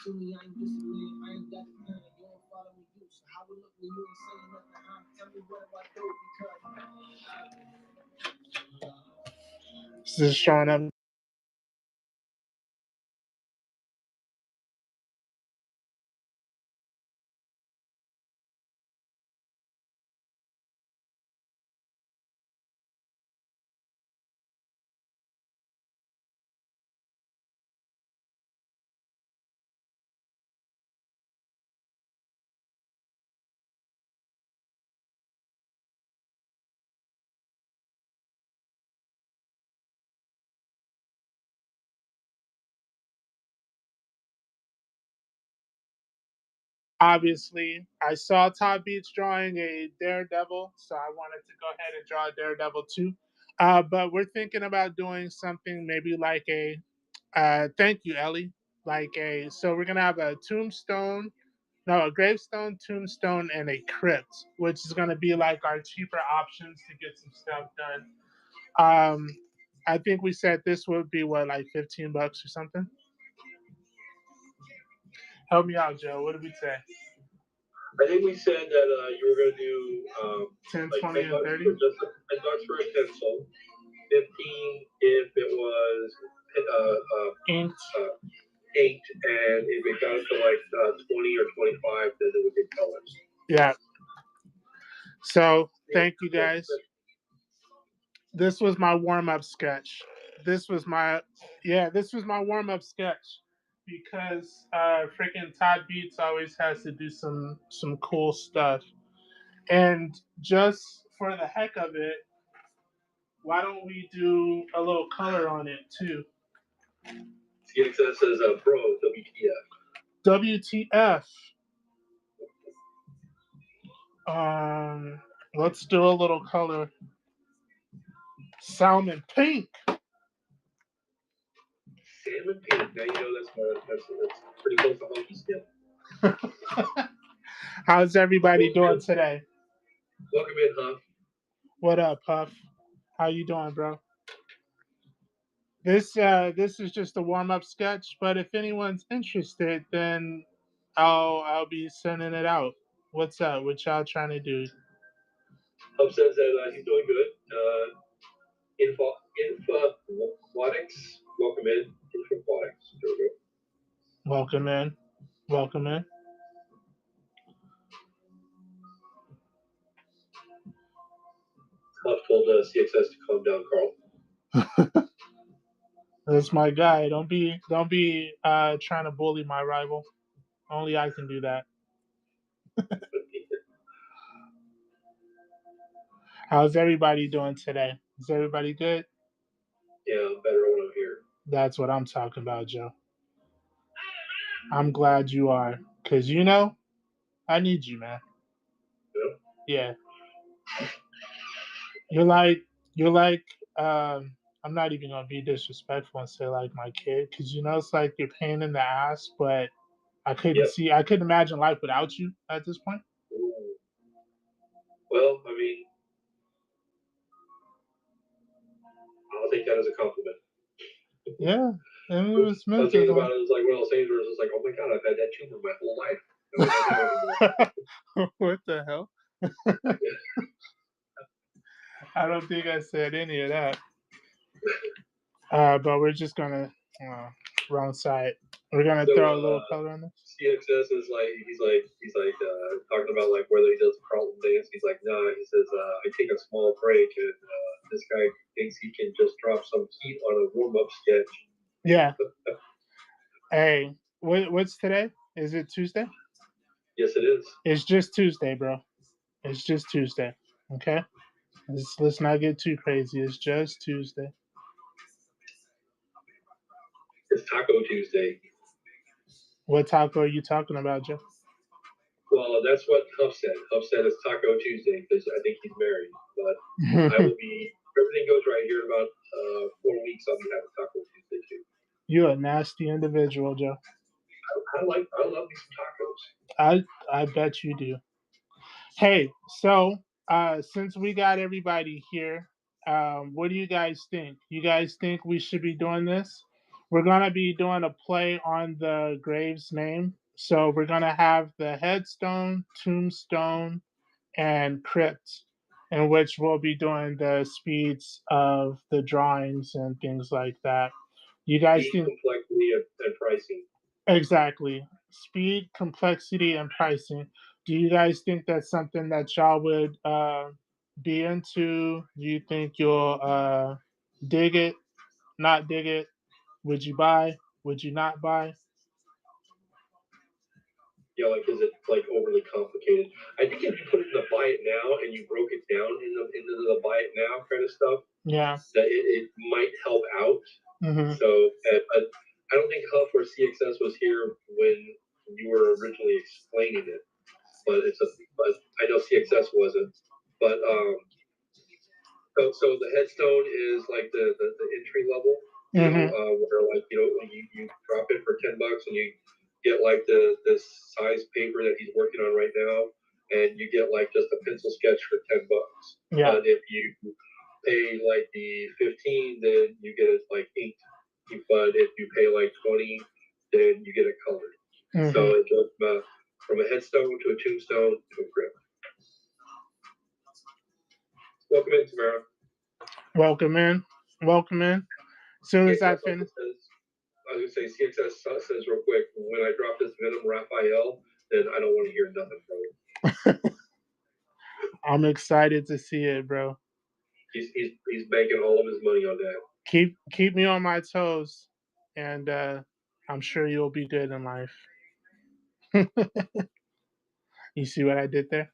This is showing up. Obviously, I saw Todd Beach drawing a Daredevil, so I wanted to go ahead and draw a Daredevil too. But we're thinking about doing something maybe like a thank you, Ellie. So we're gonna have a tombstone, no, a gravestone, tombstone, and a crypt, which is gonna be like our cheaper options to get some stuff done. Um, I think we said this would be what, like $15 or something. Help me out, Joe. What did we say? I think we said that you were going to do 10, like 20, 10 and bucks 30? for just $10 for a pencil, 15 if it was Inked. inked, and if it got up to like 20 or 25, then it would be colors. Yeah. So thank you guys. This was my warm-up sketch. This was my warm-up sketch because freaking Todd Beats always has to do some cool stuff. And just for the heck of it, why don't we do a little color on it too? CXS says pro WTF. WTF. Let's do a little color. Salmon pink. Salmon pink. Now you know that's pretty close to monkey skin. How's everybody doing today? Welcome in, Huff. What up, Huff? How you doing, bro? This is just a warm-up sketch, but if anyone's interested, then I'll be sending it out. What's up? What y'all trying to do? Huff says that he's doing good. Info-aquatics. Welcome in. Info-aquatics. There we go. Welcome in. Welcome in. Huff told CXS to calm down, Carl. That's my guy. Don't be trying to bully my rival. Only I can do that. How's everybody doing today? Is everybody good? Yeah, I'm better when I'm here. That's what I'm talking about, Joe. I'm glad you are, cause I need you, man. Yeah. You're like I'm not even gonna be disrespectful and say like my kid, cause it's like you're pain in the ass, but I couldn't imagine life without you at this point. Well, I mean, I'll take that as a compliment. Yeah, and it was meant I was thinking about it. It was like one of those things where it's like, oh my god, I've had that tumor my whole life. What the hell? I don't think I said any of that. But we're just gonna wrong side. We're gonna throw a little color on this. CXS is like he's talking about like whether he does Carlton dance. He's like, nah. He says I take a small break, and this guy thinks he can just drop some heat on a warm up sketch. Yeah. Hey, what's today? Is it Tuesday? Yes, it is. It's just Tuesday, bro. It's just Tuesday. Okay. Let's not get too crazy. It's just Tuesday. It's Taco Tuesday. What taco are you talking about, Joe? Well, that's what Huff said. Huff said it's Taco Tuesday because I think he's married. But I will be, if everything goes right here in about 4 weeks, I'll be having Taco Tuesday too. You're a nasty individual, Joe. I love me some tacos. I bet you do. Hey, so since we got everybody here, what do you guys think? You guys think we should be doing this? We're gonna be doing a play on the grave's name. So we're gonna have the headstone, tombstone, and crypt, in which we'll be doing the speeds of the drawings and things like that. You guys Speed, think complexity, and pricing. exactly speed, complexity, and pricing? Do you guys think that's something that y'all would be into? Do you think you'll dig it, not dig it? Would you buy? Would you not buy? Yeah, like is it like overly complicated? I think if you put it in the buy it now and you broke it down into the buy it now kind of stuff, Yeah. that it might help out. Hmm. So, but I don't think Huff or CXS was here when you were originally explaining it. But I know CXS wasn't. But so the headstone is like the entry level, Hmm. where like you drop it for $10 and you get like this size paper that he's working on right now, and you get like just a pencil sketch for $10. Yeah. But if you pay like the 15, then you get it like inked. But if you pay like 20, then you get it colored. So Hmm. it goes from a headstone to a tombstone to a crypt. Welcome in, Tamara. Welcome in. Welcome in. As soon as I CXS also finish. says, I was gonna say CXS says real quick, when I drop this Venom Raphael, then I don't want to hear nothing from him. I'm excited to see it, bro. He's banking all of his money on that. Keep me on my toes, and I'm sure you'll be good in life. You see what I did there?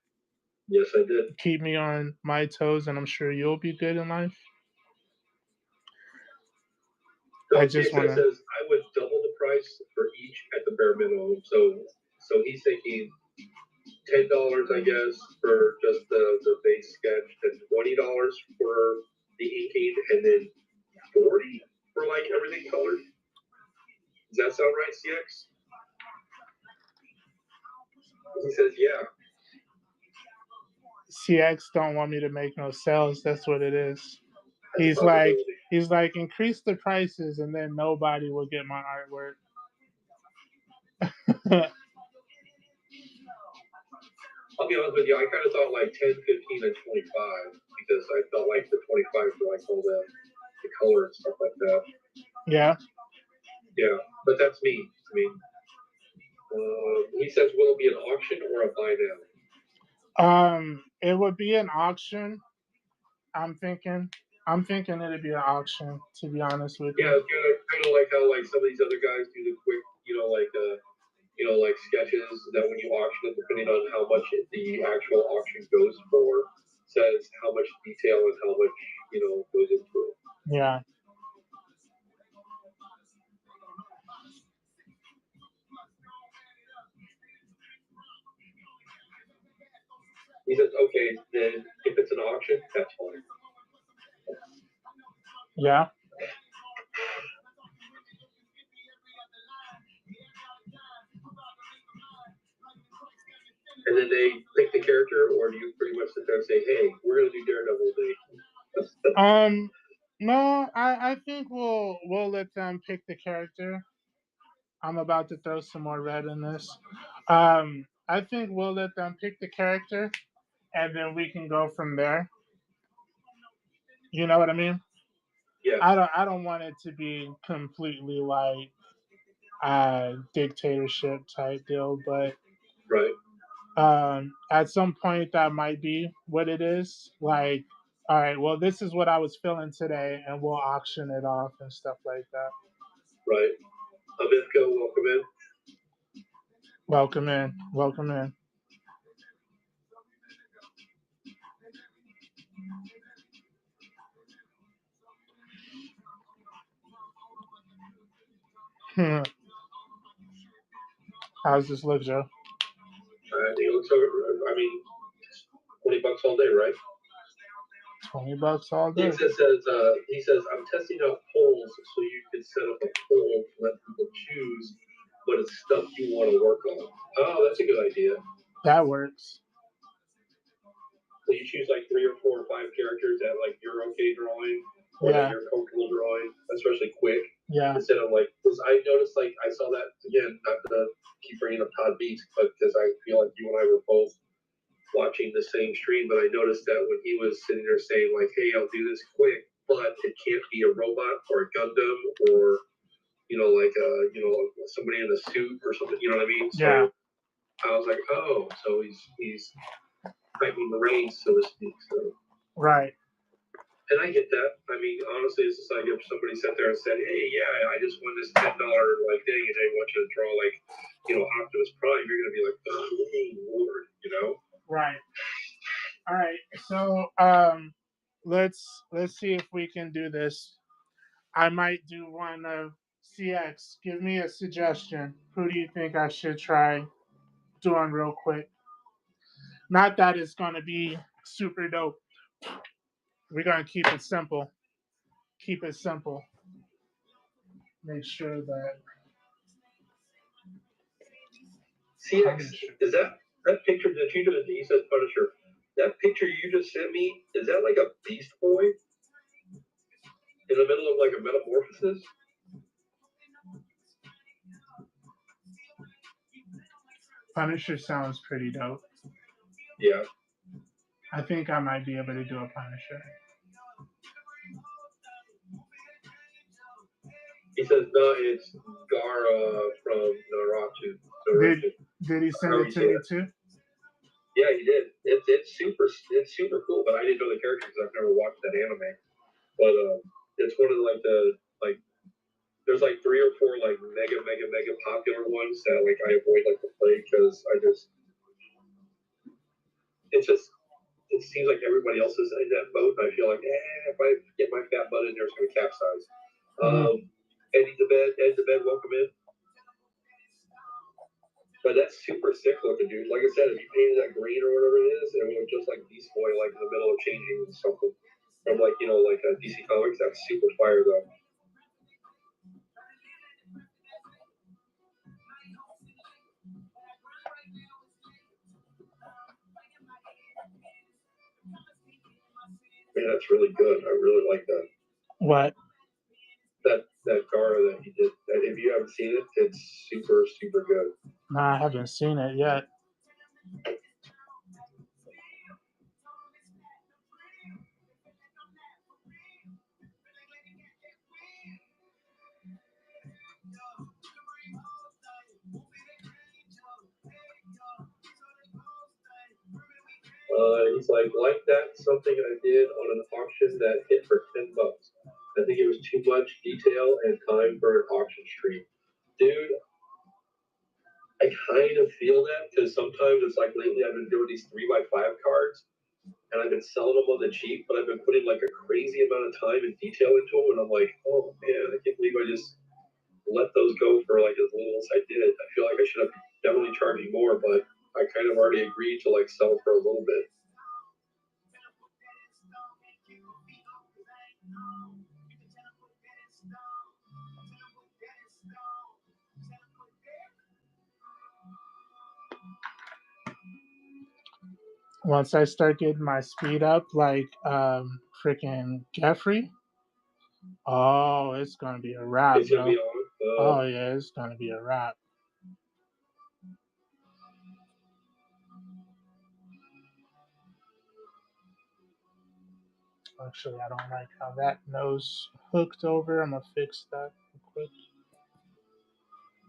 Yes, I did. Keep me on my toes, and I'm sure you'll be good in life. I So just CXS wanna. says I would double the price for each at the bare minimum. So he's thinking $10, I guess, for just the base sketch, then $20 for the inking, and then 40 for like everything colored. Does that sound right, CX? He says, yeah. CX don't want me to make no sales. That's what it is. That's a He's like, possibility. he's like, increase the prices, and then nobody will get my artwork. I'll be honest with you, I kind of thought like 10, 15, and 25 because I felt like the 25 for like all the color and stuff like that. Yeah. Yeah, but that's me. I mean, he says, will it be an auction or a buy now? It would be an auction. I'm thinking. I'm thinking it'd be an auction. To be honest with Yeah, you. kind of like how like some of these other guys do the quick, like sketches that when you auction it, depending on how much the actual auction goes for, says how much detail and how much goes into it. Yeah. He says, okay, then if it's an auction, that's fine. Yeah. And then they pick the character, or do you pretty much sit there and say, hey, we're gonna do Daredevil Day? No, I think we'll let them pick the character. I'm about to throw some more red in this. I think we'll let them pick the character, and then we can go from there. You know what I mean? Yeah, I don't want it to be completely like dictatorship type deal, but right. at some point that might be what it is. Like, all right, well, this is what I was feeling today, and we'll auction it off and stuff like that. Right. Amithko, welcome in. Welcome in. Welcome in. Hmm. How's this look, Joe? I think it looks over. I mean, $20 all day, right? $20 all He day. says, I'm testing out polls so you can set up a poll to let people choose, but it's stuff you want to work on. Oh, that's a good idea. That works. So you choose like 3 or 4 or 5 characters that like you're okay drawing. or that Yeah. you're comfortable drawing, especially quick. Yeah. Instead of like, because I noticed like I saw that again, not to keep bringing up Todd Beats, but because I feel like you and I were both watching the same stream, but I noticed that when he was sitting there saying like, "Hey, I'll do this quick," but it can't be a robot or a Gundam or like somebody in a suit or something. You know what I mean? Yeah. So I was like, oh, so he's tightening the reins, so to speak. So, Right. and I get that. I mean, honestly, it's just like if somebody sat there and said, "Hey, yeah, I just won this $10 like thing, and they want you to draw like Optimus Prime," you're gonna be like, "Oh Lord," Right. All right. So let's see if we can do this. I might do one of CX. Give me a suggestion. Who do you think I should try doing real quick? Not that it's gonna be super dope. We're gonna keep it simple. Keep it simple. Make sure that CX, Punisher. is that picture that you just he says Punisher? That picture you just sent me, is that like a Beast Boy in the middle of like a metamorphosis? Punisher sounds pretty dope. Yeah. I think I might be able to do a Punisher. He says no, it's Gara from Naruto. Did Naruto. did he send However it you to say you that. too? Yeah, he did. It's super cool, but I didn't know the character because I've never watched that anime. But it's one of like there's like three or four like mega popular ones that like I avoid like to play because it's just it seems like everybody else is in that boat. And I feel like if I get my fat butt in there, it's gonna capsize. Mm. Ed the bed, welcome in. But that's super sick looking, dude. Like I said, if you painted that green or whatever it is, it would look just like Beast Boy, like in the middle of changing something from like like a DC Comics. That's super fire though. Man, that's really good. I really like that. What? That Gara that he did. If you haven't seen it, it's super good. No, I haven't seen it yet. He's like that something I did on an auction that hit for $10. I think it was too much detail and time for an auction stream. Dude, I kind of feel that because sometimes it's like lately I've been doing these 3x5 cards and I've been selling them on the cheap, but I've been putting like a crazy amount of time and detail into them, and I'm like, oh man, I can't believe I just let those go for like as little as I did. I feel like I should have definitely charging more, but I kind of already agreed to like sell for a little bit. Once I start getting my speed up, like freaking Jeffrey, oh, it's gonna be a wrap, It's gonna bro. be on. Oh yeah, it's gonna be a wrap. Actually, I don't like how that nose hooked over. I'm gonna fix that real quick.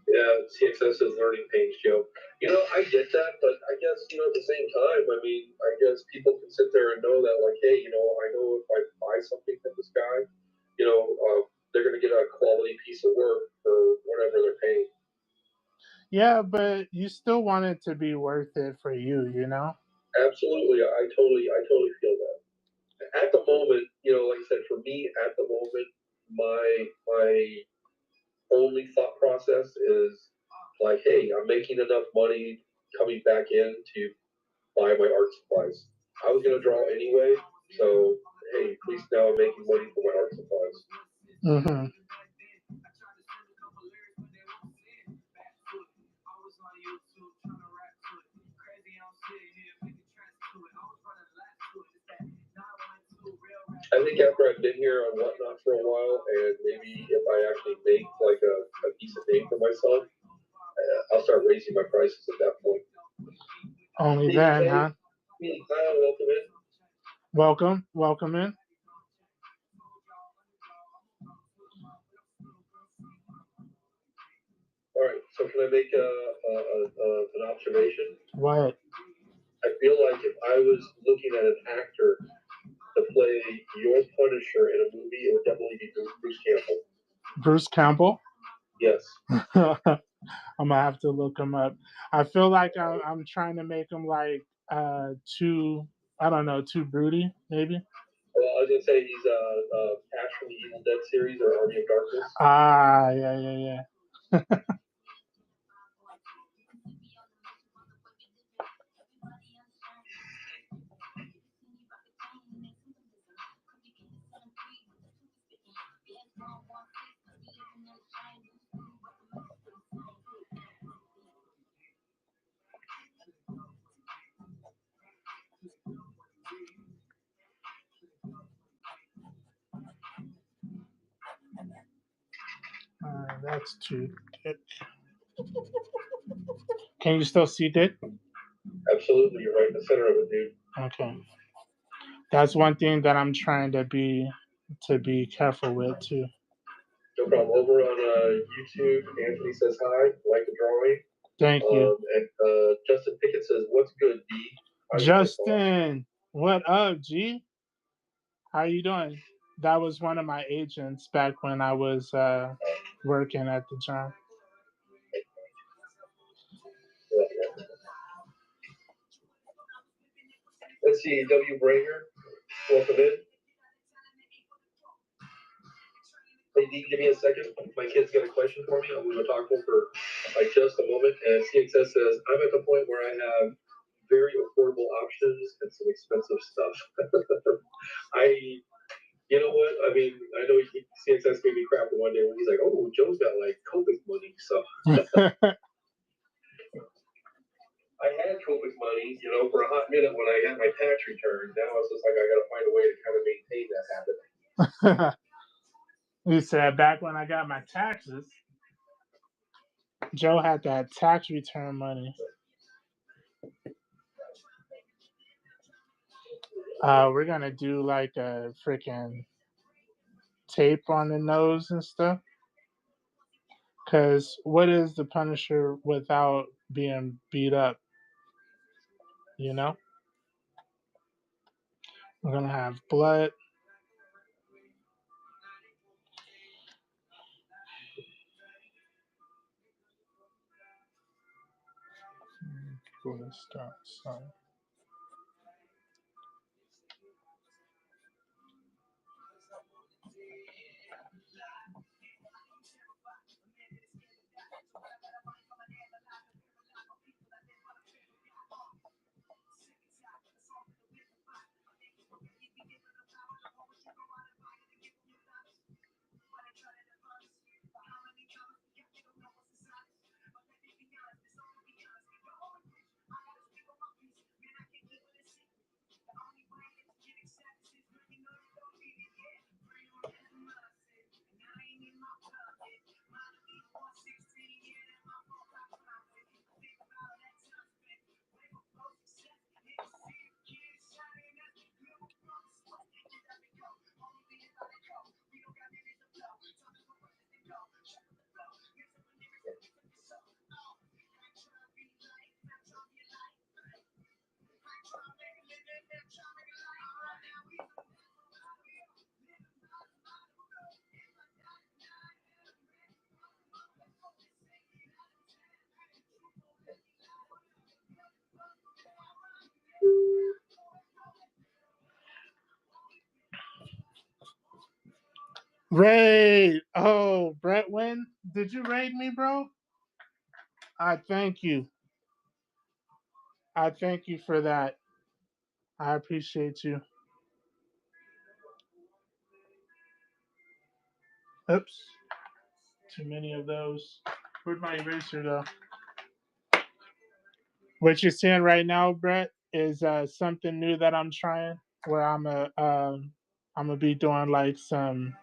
Yeah, CXS is learning pains, Joe. I get that, but I guess at the same time, I mean, I guess people can sit there and know that, like, hey, I know if I buy something from this guy, they're going to get a quality piece of work for whatever they're paying. Yeah, but you still want it to be worth it for you, you know? Absolutely, I totally feel that. At the moment, like I said, for me, at the moment, my only thought process is like, hey, I'm making enough money coming back in to buy my art supplies. I was gonna draw anyway, so hey, at least now I'm making money for my art supplies. Mm-hmm. I think after I've been here on Whatnot for a while, and maybe if I actually make like a decent name for myself, I'll start raising my prices at that point. Only then, huh? Kyle, welcome in. Welcome in. All right, so can I make an observation? What? I feel like if I was looking at an actor to play your Punisher in a movie, it would definitely be Bruce Campbell. Bruce Campbell? Yes. I'm gonna have to look him up. I feel like I'm trying to make him like too, I don't know, too broody, maybe. Well, I was gonna say he's Ash from the Evil Dead series or Army of Darkness. Ah, yeah. That's too thick. Can you still see it? Absolutely, you're right in the center of it, dude. Okay. That's one thing that I'm trying to be careful with too. No problem. Over on YouTube, Anthony says hi, like the drawing. Thank you. And Justin Pickett says, "What's good, D?" Justin, what up, G? How you doing? That was one of my agents back when I was working at the job. Let's see, W. Branger, welcome in. Hey, D, give me a second. My kid's got a question for me. I'm going to talk to him for like just a moment. And CXS says, I'm at the point where I have very affordable options and some expensive stuff. You know what? I mean, I know CXS gave me crap one day when he's like, oh, Joe's got like COVID money. So I had COVID money, for a hot minute when I got my tax return. Now it's just like I got to find a way to kind of maintain that habit. You said back when I got my taxes, Joe had that tax return money. We're gonna do like a freaking tape on the nose and stuff. Cause what is the Punisher without being beat up? You know? We're gonna have blood. Start. Sorry. Raid. Oh, Brett Wynn, did you raid me, bro? I thank you. I thank you for that. I appreciate you. Oops. Too many of those. Where'd my eraser go? What you're seeing right now, Brett, is something new that I'm trying. Where I'm a I'm gonna be doing like some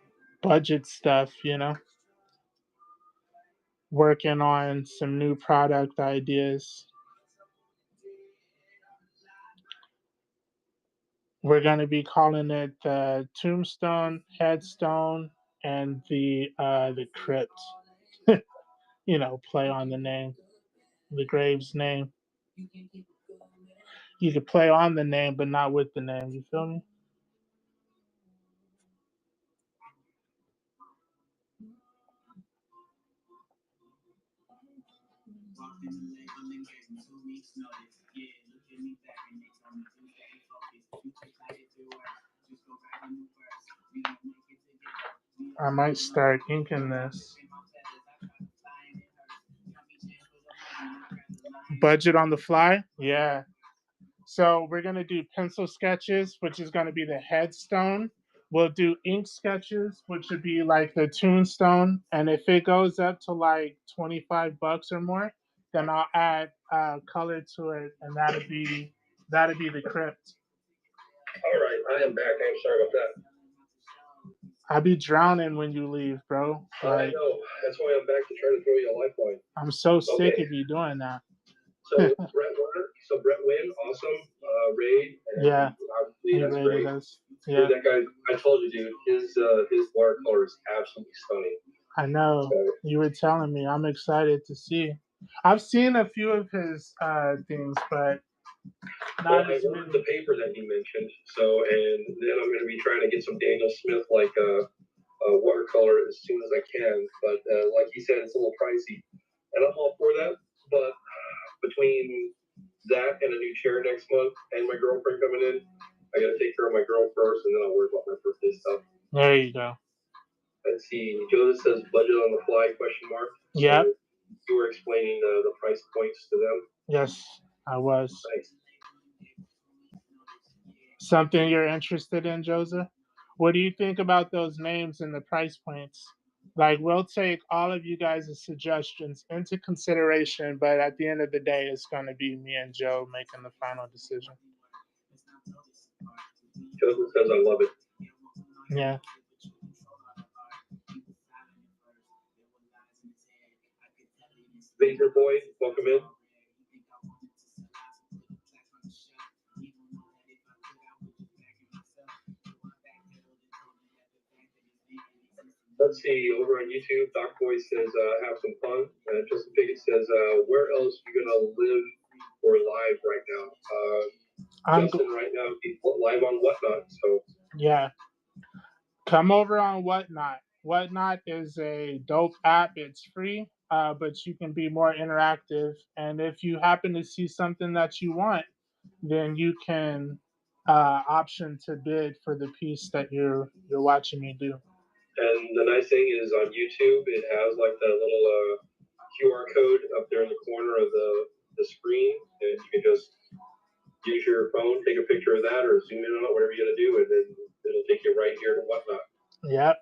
budget stuff, working on some new product ideas. We're gonna be calling it the Tombstone, Headstone, and the Crypt. Play on the name, the grave's name. You could play on the name, but not with the name. You feel me? I might start inking this. Budget on the fly? Yeah. So we're gonna do pencil sketches, which is gonna be the headstone. We'll do ink sketches, which would be like the tombstone. And if it goes up to like $25 or more, then I'll add color to it, and that'll be the crypt. All right, I am back. I'm sorry about that. I'll be drowning when you leave, bro. I know. That's why I'm back to try to throw you a lifeline. I'm so sick of you doing that. So Brett Wynn, awesome. Raid. Yeah. Obviously, that's great. Yeah. Dude, that guy, I told you, dude, his watercolor is absolutely stunning. I know. You were telling me. I'm excited to see. I've seen a few of his things, but not as many. The paper that he mentioned. So, and then I'm going to be trying to get some Daniel Smith watercolor as soon as I can. But like he said, it's a little pricey, and I'm all for that. But between that and a new chair next month, and my girlfriend coming in, I got to take care of my girl first, and then I'll worry about my birthday stuff. There you go. Let's see. Joseph says budget on the fly ? Yeah. So you were explaining the price points to them. Yes, I was. Nice. Something you're interested in, Joseph? What do you think about those names and the price points? Like, we'll take all of you guys' suggestions into consideration, but at the end of the day, it's going to be me and Joe making the final decision. Joseph says, I love it. Yeah. Vader Boy, welcome in. Let's see, over on YouTube, Doc Boy says, have some fun. Justin Pickett says, where else are you going to live or live right now? Justin, right now, he's live on Whatnot. So yeah. Come over on Whatnot. Whatnot is a dope app. It's free, but you can be more interactive. And if you happen to see something that you want, then you can option to bid for the piece that you're watching me do. And the nice thing is on YouTube, it has like that little QR code up there in the corner of the screen, and you can just use your phone, take a picture of that, or zoom in on it, whatever you're gonna do, and then it'll take you right here to Whatnot. Yep.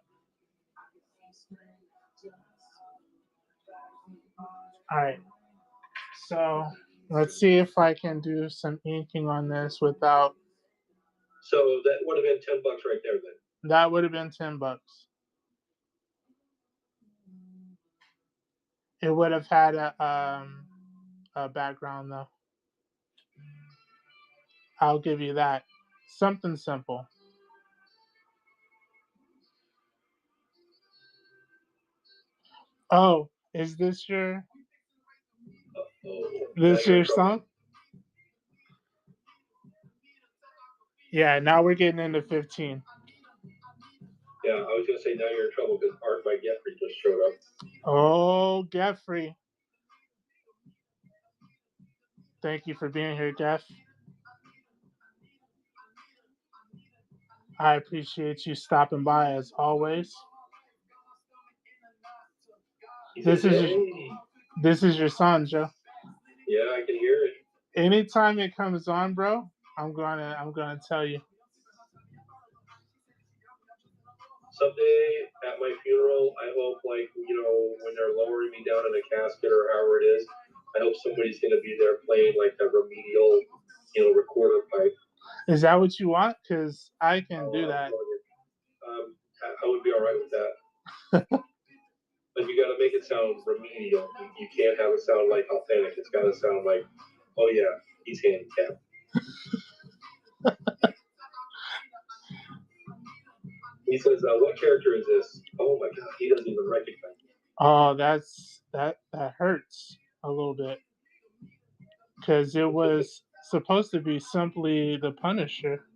All right. So let's see if I can do some inking on this without. So that would have been $10 right there then. That would have been $10. It would have had a background though. I'll give you that. Something simple. Oh, is this your song? Yeah, now we're getting into 15. Yeah, I was gonna say now you're in trouble because Art by Jeffrey just showed up. Oh, Jeffrey. Thank you for being here, Jeff. I appreciate you stopping by as always. This is your son, Joe. Yeah, I can hear it. Anytime it comes on, bro, I'm gonna tell you. Someday at my funeral, I hope, like, when they're lowering me down in a casket or however it is, I hope somebody's gonna be there playing like a remedial, recorder pipe. Is that what you want? Because I can do that. I would be all right with that. But you got to make it sound remedial. You can't have it sound like authentic. It's got to sound like, oh yeah, he's handicapped. He says, "What character is this?" Oh my god, he doesn't even recognize it. Oh, that hurts a little bit because it was supposed to be simply the Punisher.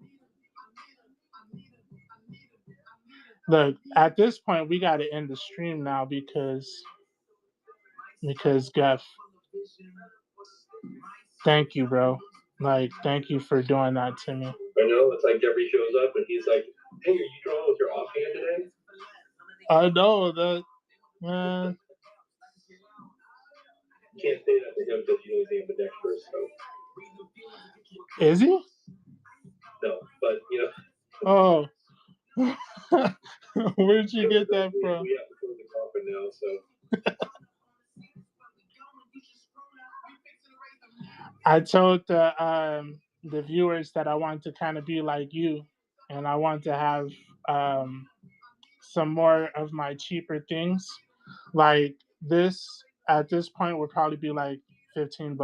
Look, at this point, we got to end the stream now because Jeff, thank you, bro. Like, thank you for doing that to me. I know it's like Jeffrey shows up and he's like, "Hey, are you drawing with your offhand today?" I know that, man. You can't say that to him because you know he's ambidextrous. So Is he? no, but you know. Oh, where'd you get that from? We have to close the coffin now, so. I told the viewers that I want to kind of be like you, and I want to have some more of my cheaper things. Like this, at this point, would probably be like $15,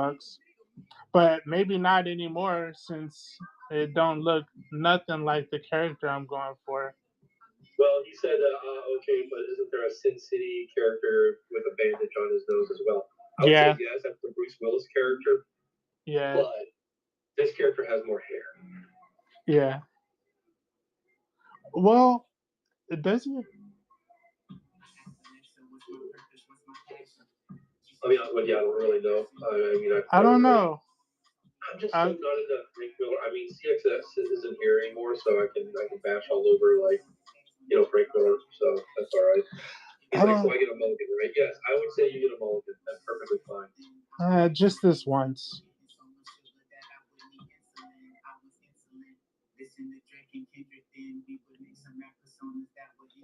but maybe not anymore since it don't look nothing like the character I'm going for. Well, he said, okay, but isn't there a Sin City character with a bandage on his nose as well? I would Yeah, say yes, that's the Bruce Willis character, yeah, but this character has more hair. yeah. Well, does he? I mean, well, yeah, I don't really know. I don't know. I'm just so not into Frank Miller. I mean, CXS isn't here anymore, so I can bash all over like Frank Miller. So that's all right. He's like, so I get a mulligan, right? Yes, I would say you get a mulligan. That's perfectly fine. Just this once.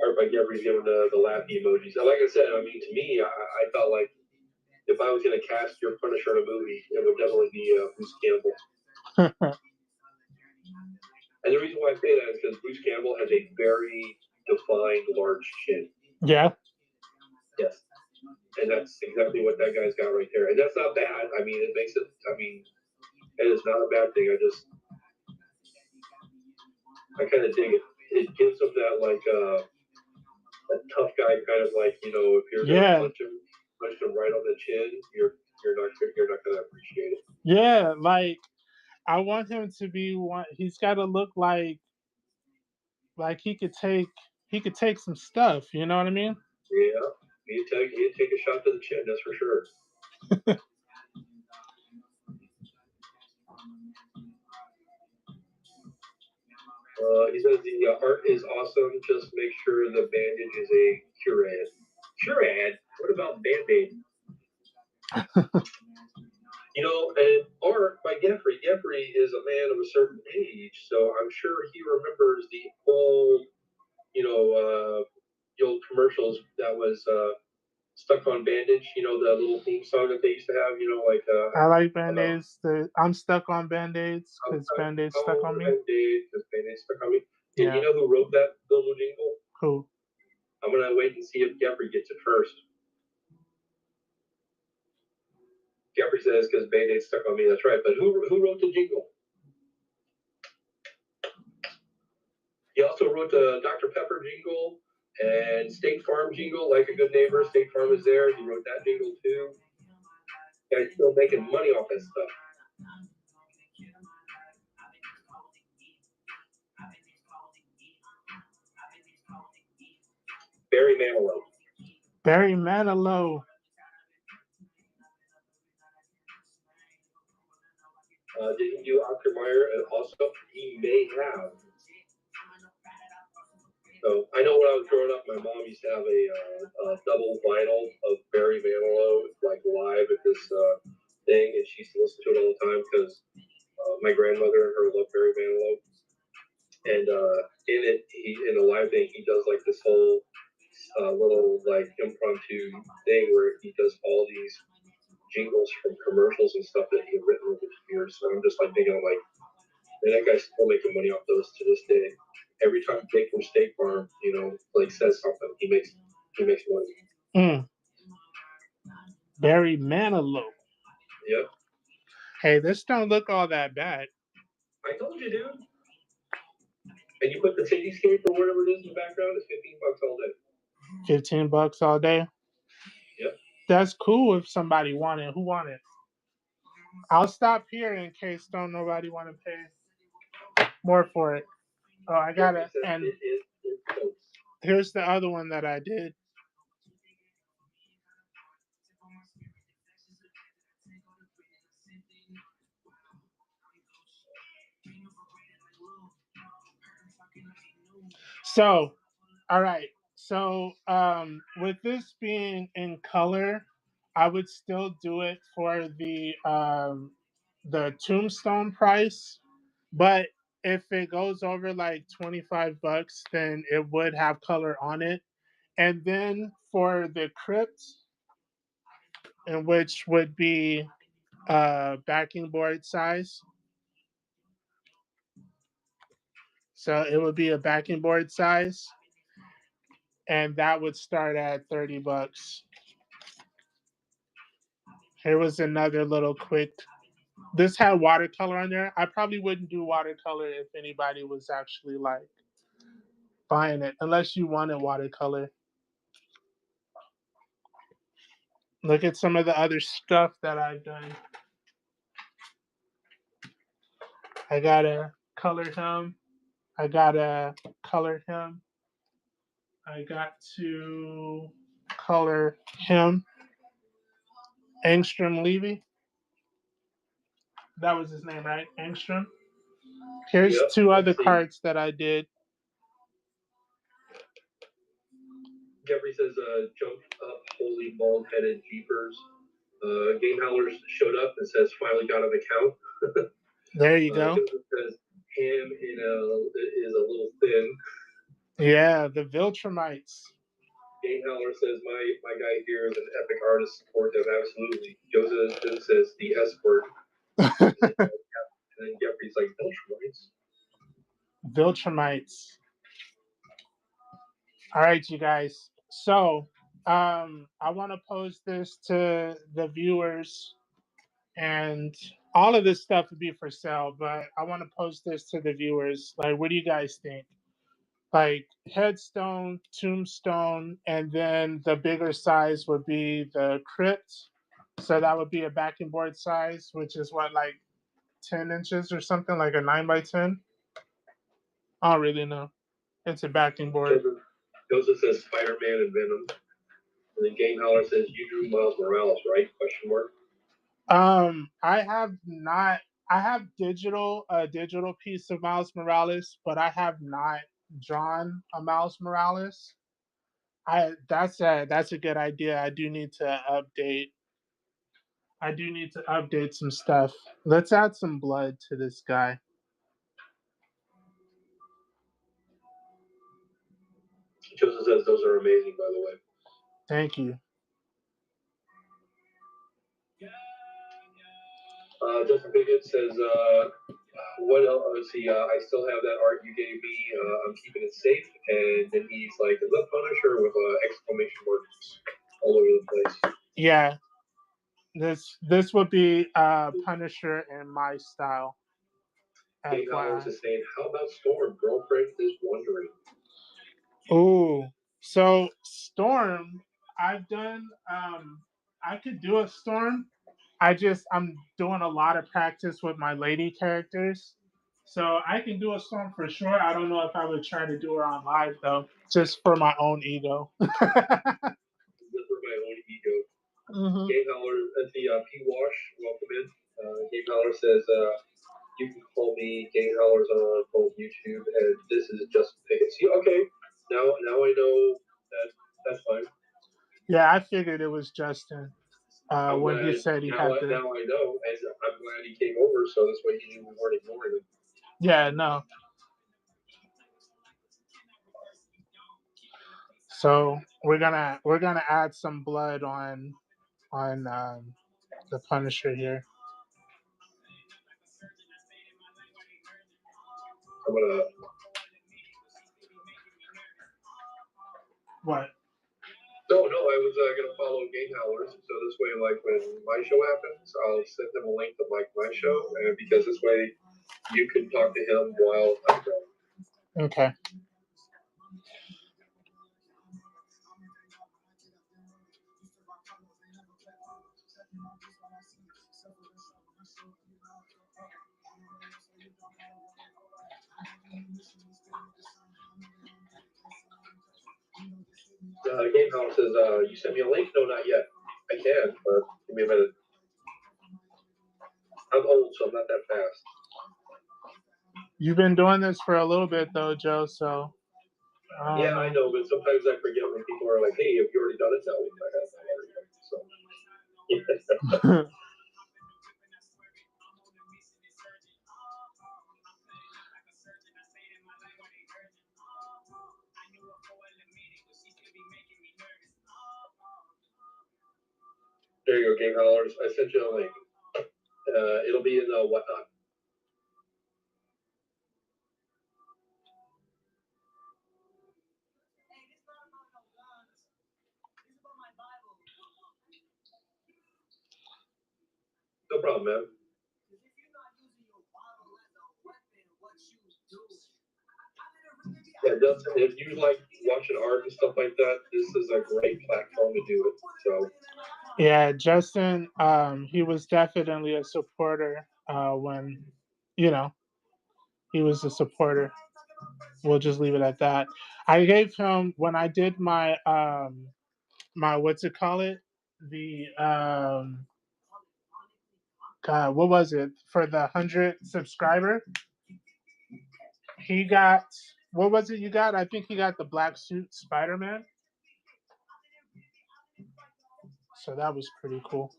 Or by Jeffrey's giving the laughy emojis. Like I said, I mean, to me, I felt like if I was going to cast your Punisher in a movie, it would definitely be Bruce Campbell. And the reason why I say that is because Bruce Campbell has a very defined large chin. Yeah. Yes. And that's exactly what that guy's got right there. And that's not bad. I mean, it makes it, it is not a bad thing. I kind of dig it. It gives him that, like, a tough guy kind of like, if you're going to punch him right on the chin, you're not going to appreciate it. Yeah, like, I want him to be one. He's got to look like he could take some stuff. You know what I mean? Yeah, he'd take a shot to the chin. That's for sure. He says the art is awesome. Just make sure the bandage is a curad. Curad? What about Band-Aid? And art by Jeffrey. Jeffrey is a man of a certain age, so I'm sure he remembers the old, the old commercials that was Stuck on Bandage. The little theme song that they used to have. I like Band-Aids. I'm stuck on Band-Aids because Band-Aids stuck on me. Band-Aids stuck on me. And yeah. You know who wrote that little jingle? Who? I'm gonna wait and see if Jeffrey gets it first. Jeffrey says because Band-Aid stuck on me. That's right. But who wrote the jingle? He also wrote the Dr. Pepper jingle and State Farm jingle, like a good neighbor. State Farm is there. He wrote that jingle too. Guy's still making money off that stuff. Barry Manilow. Barry Manilow. Did he do Oscar Mayer? And also, he may have. So I know when I was growing up, my mom used to have a double vinyl of Barry Manilow, like live at this thing, and she used to listen to it all the time because my grandmother and her loved Barry Manilow. And in the live thing, he does like this whole little like impromptu thing where he does all these jingles from commercials and stuff that he had written over the years. So I'm just like thinking, like, man, that guy's still making money off those to this day. every time Jake from State Farm, like says something, he makes money. Mm, Barry Manilow. Yep. Hey, this don't look all that bad. I told you, dude. And you put the cityscape or whatever it is in the background, it's $15 all day. $15 all day. Yep. That's cool if somebody wanted. Who wanted? I'll stop here in case don't nobody want to pay more for it. Oh, I got Jeffrey it. says And it floats. here's the other one that I did. So, all right. So, with this being in color, I would still do it for the tombstone price, but if it goes over like $25, then it would have color on it. And then for the crypt, in which would be backing board size, so it would be a backing board size, and that would start at $30. Here was another little quick. This had watercolor on there. I probably wouldn't do watercolor if anybody was actually like buying it, unless you wanted watercolor. Look at some of the other stuff that I've done. I gotta color him. I gotta color him. I got to color him. Angstrom Levy. That was his name, right? Angstrom. Here's Yep. two other Let's see. cards that I did. Jeffrey says, jumped up, holy bald headed jeepers. Game Howlers showed up and says, finally got an account. There you go. Joseph says, ham is a little thin. Yeah, the Viltrumites. Game Howler says, my guy here is an epic artist. Support them, absolutely. Joseph says, the S word. And then Jeffrey's like, Ultralights. Viltrumites. All right, you guys. So, I want to pose this to the viewers, and all of this stuff would be for sale, but I want to post this to the viewers. Like, what do you guys think? Like, headstone, tombstone, and then the bigger size would be the crypt. So that would be a backing board size, which is what, like 10 inches or something, like a 9 by 10. I don't really know. It's a backing board. Joseph says Spider-Man and Venom. And then Game Howler says, you drew Miles Morales, right? Question mark. I have not. I have a digital piece of Miles Morales, but I have not drawn a Miles Morales. I that's a good idea. I do need to update. I do need to update some stuff. Let's add some blood to this guy. Joseph says those are amazing, by the way. Thank you. Justin Pickett says, what else? Let's see. I still have that art you gave me. I'm keeping it safe. And then he's like, the Punisher with exclamation marks all over the place. Yeah, this would be Punisher in my style. Game Howard is saying, how about Storm? Girlfriend is wondering. Ooh, so Storm, I've done. I could do a Storm. I'm doing a lot of practice with my lady characters, so I can do a Storm for sure. I don't know if I would try to do her on live though, just for my own ego. Just for my own ego. Mm-hmm. Game Howler at the P Wash, welcome in. Game Howler says, you can call me Game Howlers on both YouTube, and this is Justin Pickett. See, okay, now I know that that's fine. Yeah, I figured it was Justin when he glad said he now, had to. now I know, and I'm glad he came over, so this way he knew we weren't ignoring him. Yeah, no. So we're gonna add some blood on the Punisher here. I'm gonna What? No, no, I was gonna follow Game Howlers, so this way, like when my show happens, I'll send him a link to like my show, and because this way you can talk to him while I'm going. Okay. Game House says, "You sent me a link? No, not yet. I can, but give me a minute. I'm old, so I'm not that fast." You've been doing this for a little bit though, Joe. So Yeah, I know, but sometimes I forget when people are like, "Hey, have you already done it?" No, I haven't already. So. know. There you go, Game Howlers. I sent you a link. It'll be in Whatnot. No problem, man. Yeah, Dustin, if you like watching art and stuff like that, this is a great platform to do it. So. Yeah, Justin, he was definitely a supporter when, you know, he was a supporter. We'll just leave it at that. I gave him when I did my what's it call it? The God, what was it for the 100 subscriber? He got what was it you got? I think he got the black suit Spider Man. So that was pretty cool.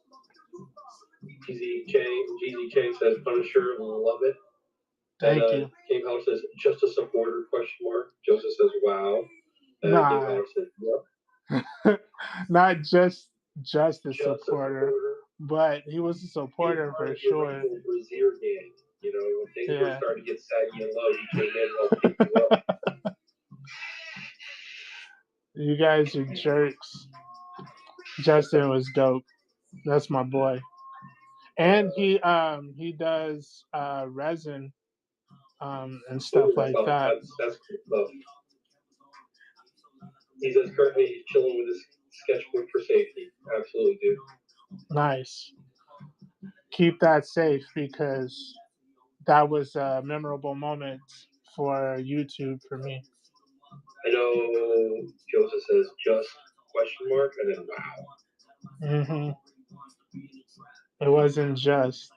GZ Chang says Punisher, love it. And Thank you. Game House says just a supporter question mark. Joseph says wow. And Game Nah, House says yep. not just a Just a supporter, supporter. but he was a He's supporter part for of the sure. original Brazier gang. You know, when things were Yeah. starting to get saggy and low, he came in and helped pick you up. You guys are jerks. Justin was dope. That's my boy. And he does resin and stuff like that. That's cool stuff. He says currently he's chilling with his sketchbook for safety. Absolutely, dude. Nice. Keep that safe because that was a memorable moment for YouTube for me. I know Joseph says just question mark and then wow. hmm It wasn't just.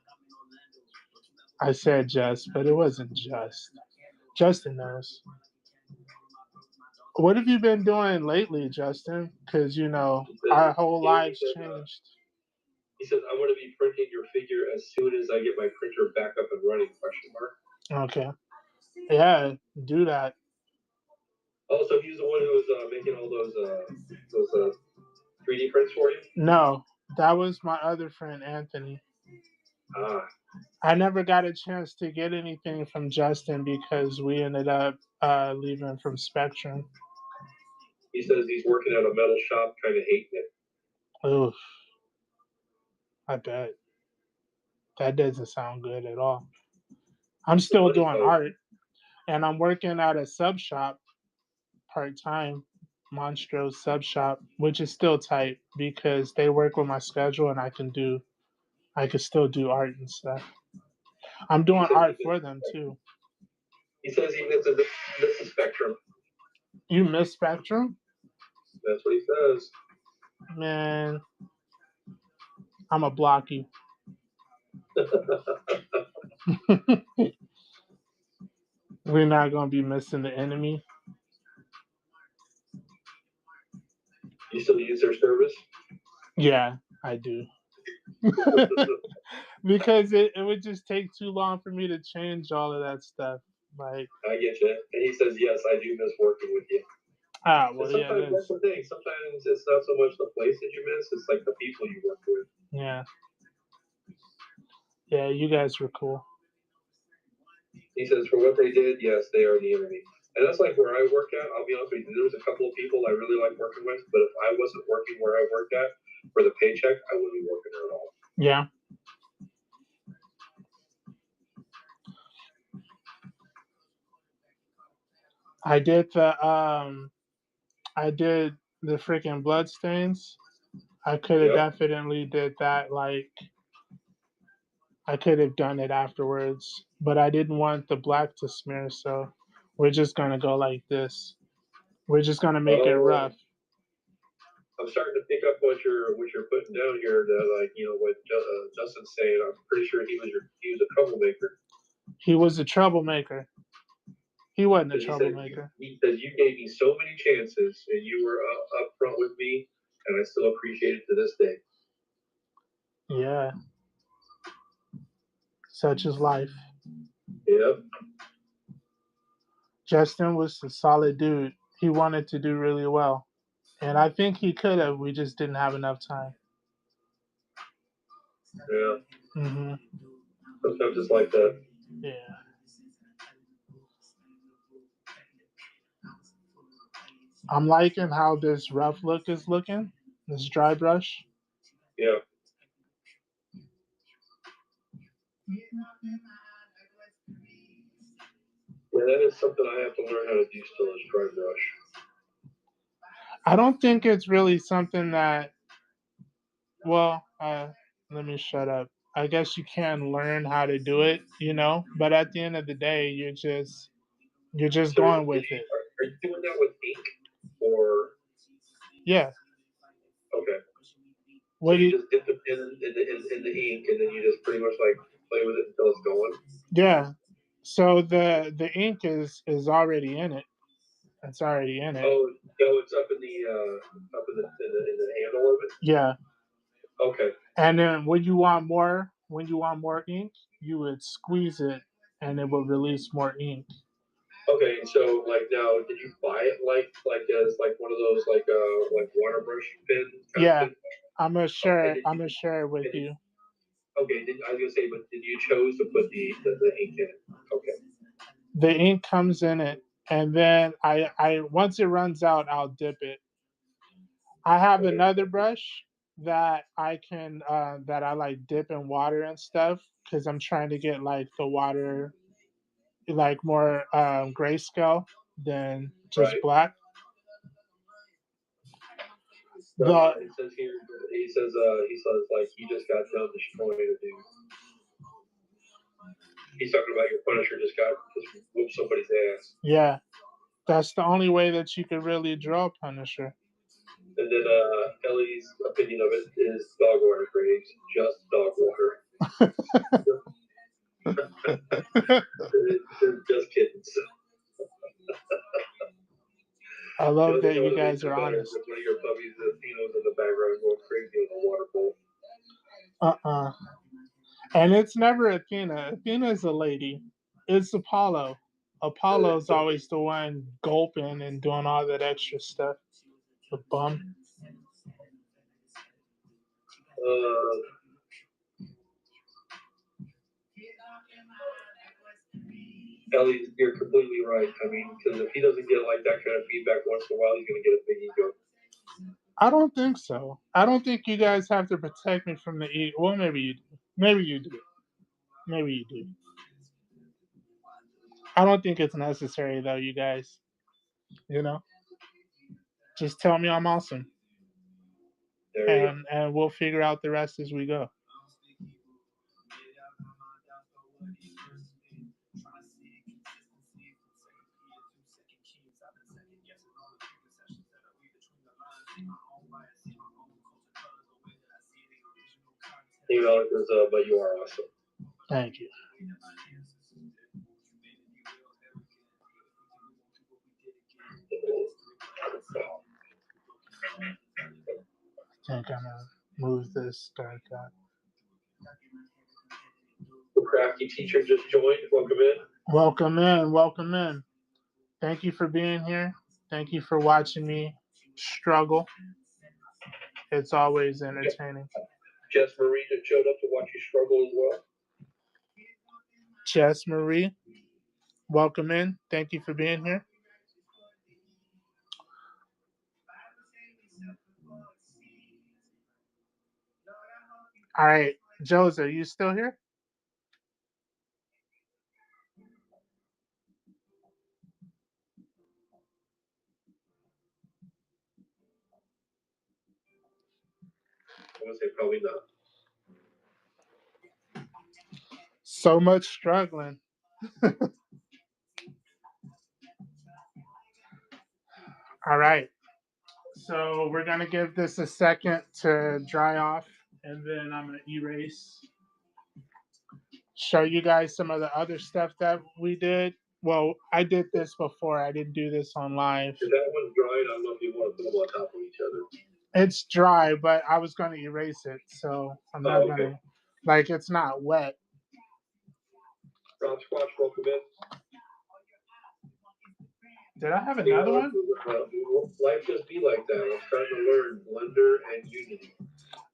I said just, but it wasn't just. Justin knows. What have you been doing lately, Justin? Because our whole lives changed. He says, "I'm going to be printing your figure as soon as I get my printer back up and running?" Question mark. Okay. Yeah, do that. Oh, so he's the one who was making all those 3D prints for you? No, that was my other friend, Anthony. Ah. I never got a chance to get anything from Justin because we ended up leaving from Spectrum. He says he's working at a metal shop, kind of hating it. Oof. I bet. That doesn't sound good at all. I'm still doing art and I'm working at a sub shop part time, Monstro sub shop, which is still tight because they work with my schedule and I can still do art and stuff. I'm doing art for them too. He says he misses the Spectrum. You miss Spectrum? That's what he says. Man, I'ma block you. We're not gonna be missing the enemy. You still use their service? Yeah, I do. Because it would just take too long for me to change all of that stuff. Like I get you. And he says, yes, I do miss working with you. well, yeah, sometimes that's the thing. Sometimes it's not so much the place that you miss; it's like the people you work with. Yeah. Yeah, you guys were cool. He says, for what they did, yes, they are the enemy. And that's like where I work at. I'll be honest with you. There was a couple of people I really like working with, but if I wasn't working where I worked at for the paycheck, I wouldn't be working there at all. Yeah. I did the freaking bloodstains. I could have Yep. definitely did that. Like I could have done it afterwards, but I didn't want the black to smear, so we're just gonna go like this. We're just gonna make it Oh, rough. I'm starting to pick up what you're putting down here. That like what Justin's saying. I'm pretty sure he was a troublemaker He was a troublemaker. He wasn't a because troublemaker. he says you gave me so many chances and you were upfront with me, and I still appreciate it to this day. Yeah, such is life. Yep. Justin was a solid dude. He wanted to do really well. And I think he could have. We just didn't have enough time. Yeah. Hmm. Sometimes it's like that. Yeah. I'm liking how this rough look is looking, this dry brush. Yeah. Yeah, that is something I have to learn how to do still is dry brush. I don't think it's really something that, well, let me shut up. I guess you can learn how to do it, but at the end of the day, you're just So going with it. are you doing that with ink or Yeah. okay? So What do you you, just dip the pen in the ink and then you just pretty much like play with it until it's going. yeah. So the ink is already in it. It's already in it. Oh no, it's up in the in the handle of it. Yeah. Okay. And then when you want more ink, you would squeeze it and it would release more ink. Okay. So like now, did you buy it like as like one of those like water brush pen kind of Yeah. thing? I'm gonna Okay. share I'm gonna share it with And did, you. okay. I was gonna say, but did you chose to put the ink in it? Okay. The ink comes in it and then I once it runs out, I'll dip it. I have Okay. another brush that I like dip in water and stuff because I'm trying to get like the water like more grayscale than just Right. black. The It says here. He says like he just got done destroying a dude. He's talking about your Punisher just whooped somebody's ass. Yeah, that's the only way that you could really draw Punisher. And then Ellie's opinion of it is dog water graves, just dog water. Just kidding. I The love only thing that that you would have made guys it are better honest. is one of your puppies, Tino's in the background going crazy on the water bowl. Uh-uh. And it's never Athena. Athena's a lady. It's Apollo. Apollo's always the one gulping and doing all that extra stuff. The bum. uh, Ellie, you're completely right. I mean, because if he doesn't get like that kind of feedback once in a while, he's going to get a big ego. I don't think so. I don't think you guys have to protect me from the ego. Well, maybe you do. Maybe you do. Maybe you do. I don't think it's necessary though, you guys. You know, just tell me I'm awesome, There you go. and we'll figure out the rest as we go. You know, because but you are awesome. Thank you. I think I'm gonna move this dark out. The crafty teacher just joined. Welcome in. Welcome in. Welcome in. Thank you for being here. Thank you for watching me struggle. It's always entertaining. Jess Marie just showed up to watch you struggle as well. Jess Marie, welcome in. Thank you for being here. All right, Joseph, are you still here? I would say probably not. So much struggling. All right. So we're gonna give this a second to dry off, and then I'm gonna erase. Show you guys some of the other stuff that we did. Well, I did this before. I didn't do this on live. If that one's dried, I don't know if you want to put them on top of each other. It's dry, but I was gonna erase it, so I'm not Oh, okay. gonna. Like it's not wet. Rob Squatch, welcome in. Did I have You another know, one? life just be like that. I'm starting to learn Blender and Unity.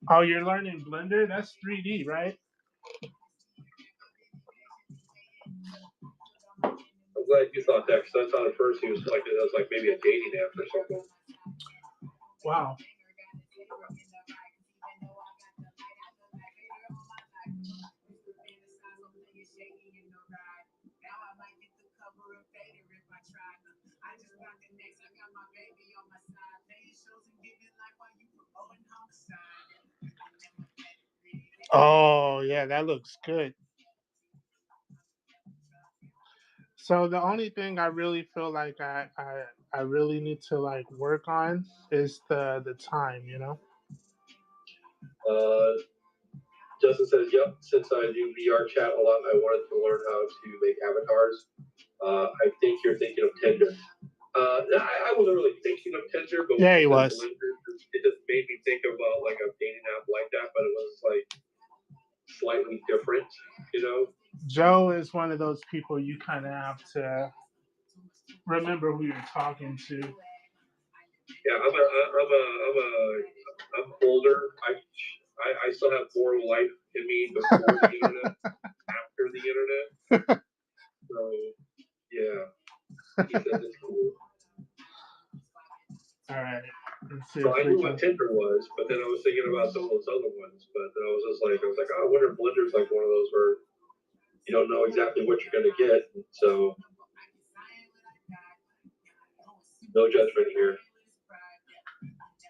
Oh, you're learning Blender? That's 3D, right? I'm glad you thought that because I thought at first he was like it was like maybe a dating app or something. Wow. Oh, yeah, that looks good. So the only thing I really feel like I really need to like work on is the time, you know? Uh, Justin says, "Yep. Since I do VR chat a lot, I wanted to learn how to make avatars. I think you're thinking of Tinder. I wasn't really thinking of Tinder, but when Yeah, you he said was. Blender, it just made me think about like a dating app like that, but it was like slightly different, you know." Joe is one of those people you kind of have to remember who you're talking to. Yeah, I'm older. I still have more life in me before the internet, after the internet. So yeah, he says it's cool. All right. Let's see So if I we knew can. what Tinder was, but then I was thinking about some of those other ones. But then I was like, oh, I wonder if Blender's like one of those where you don't know exactly what you're gonna get. So no judgment here.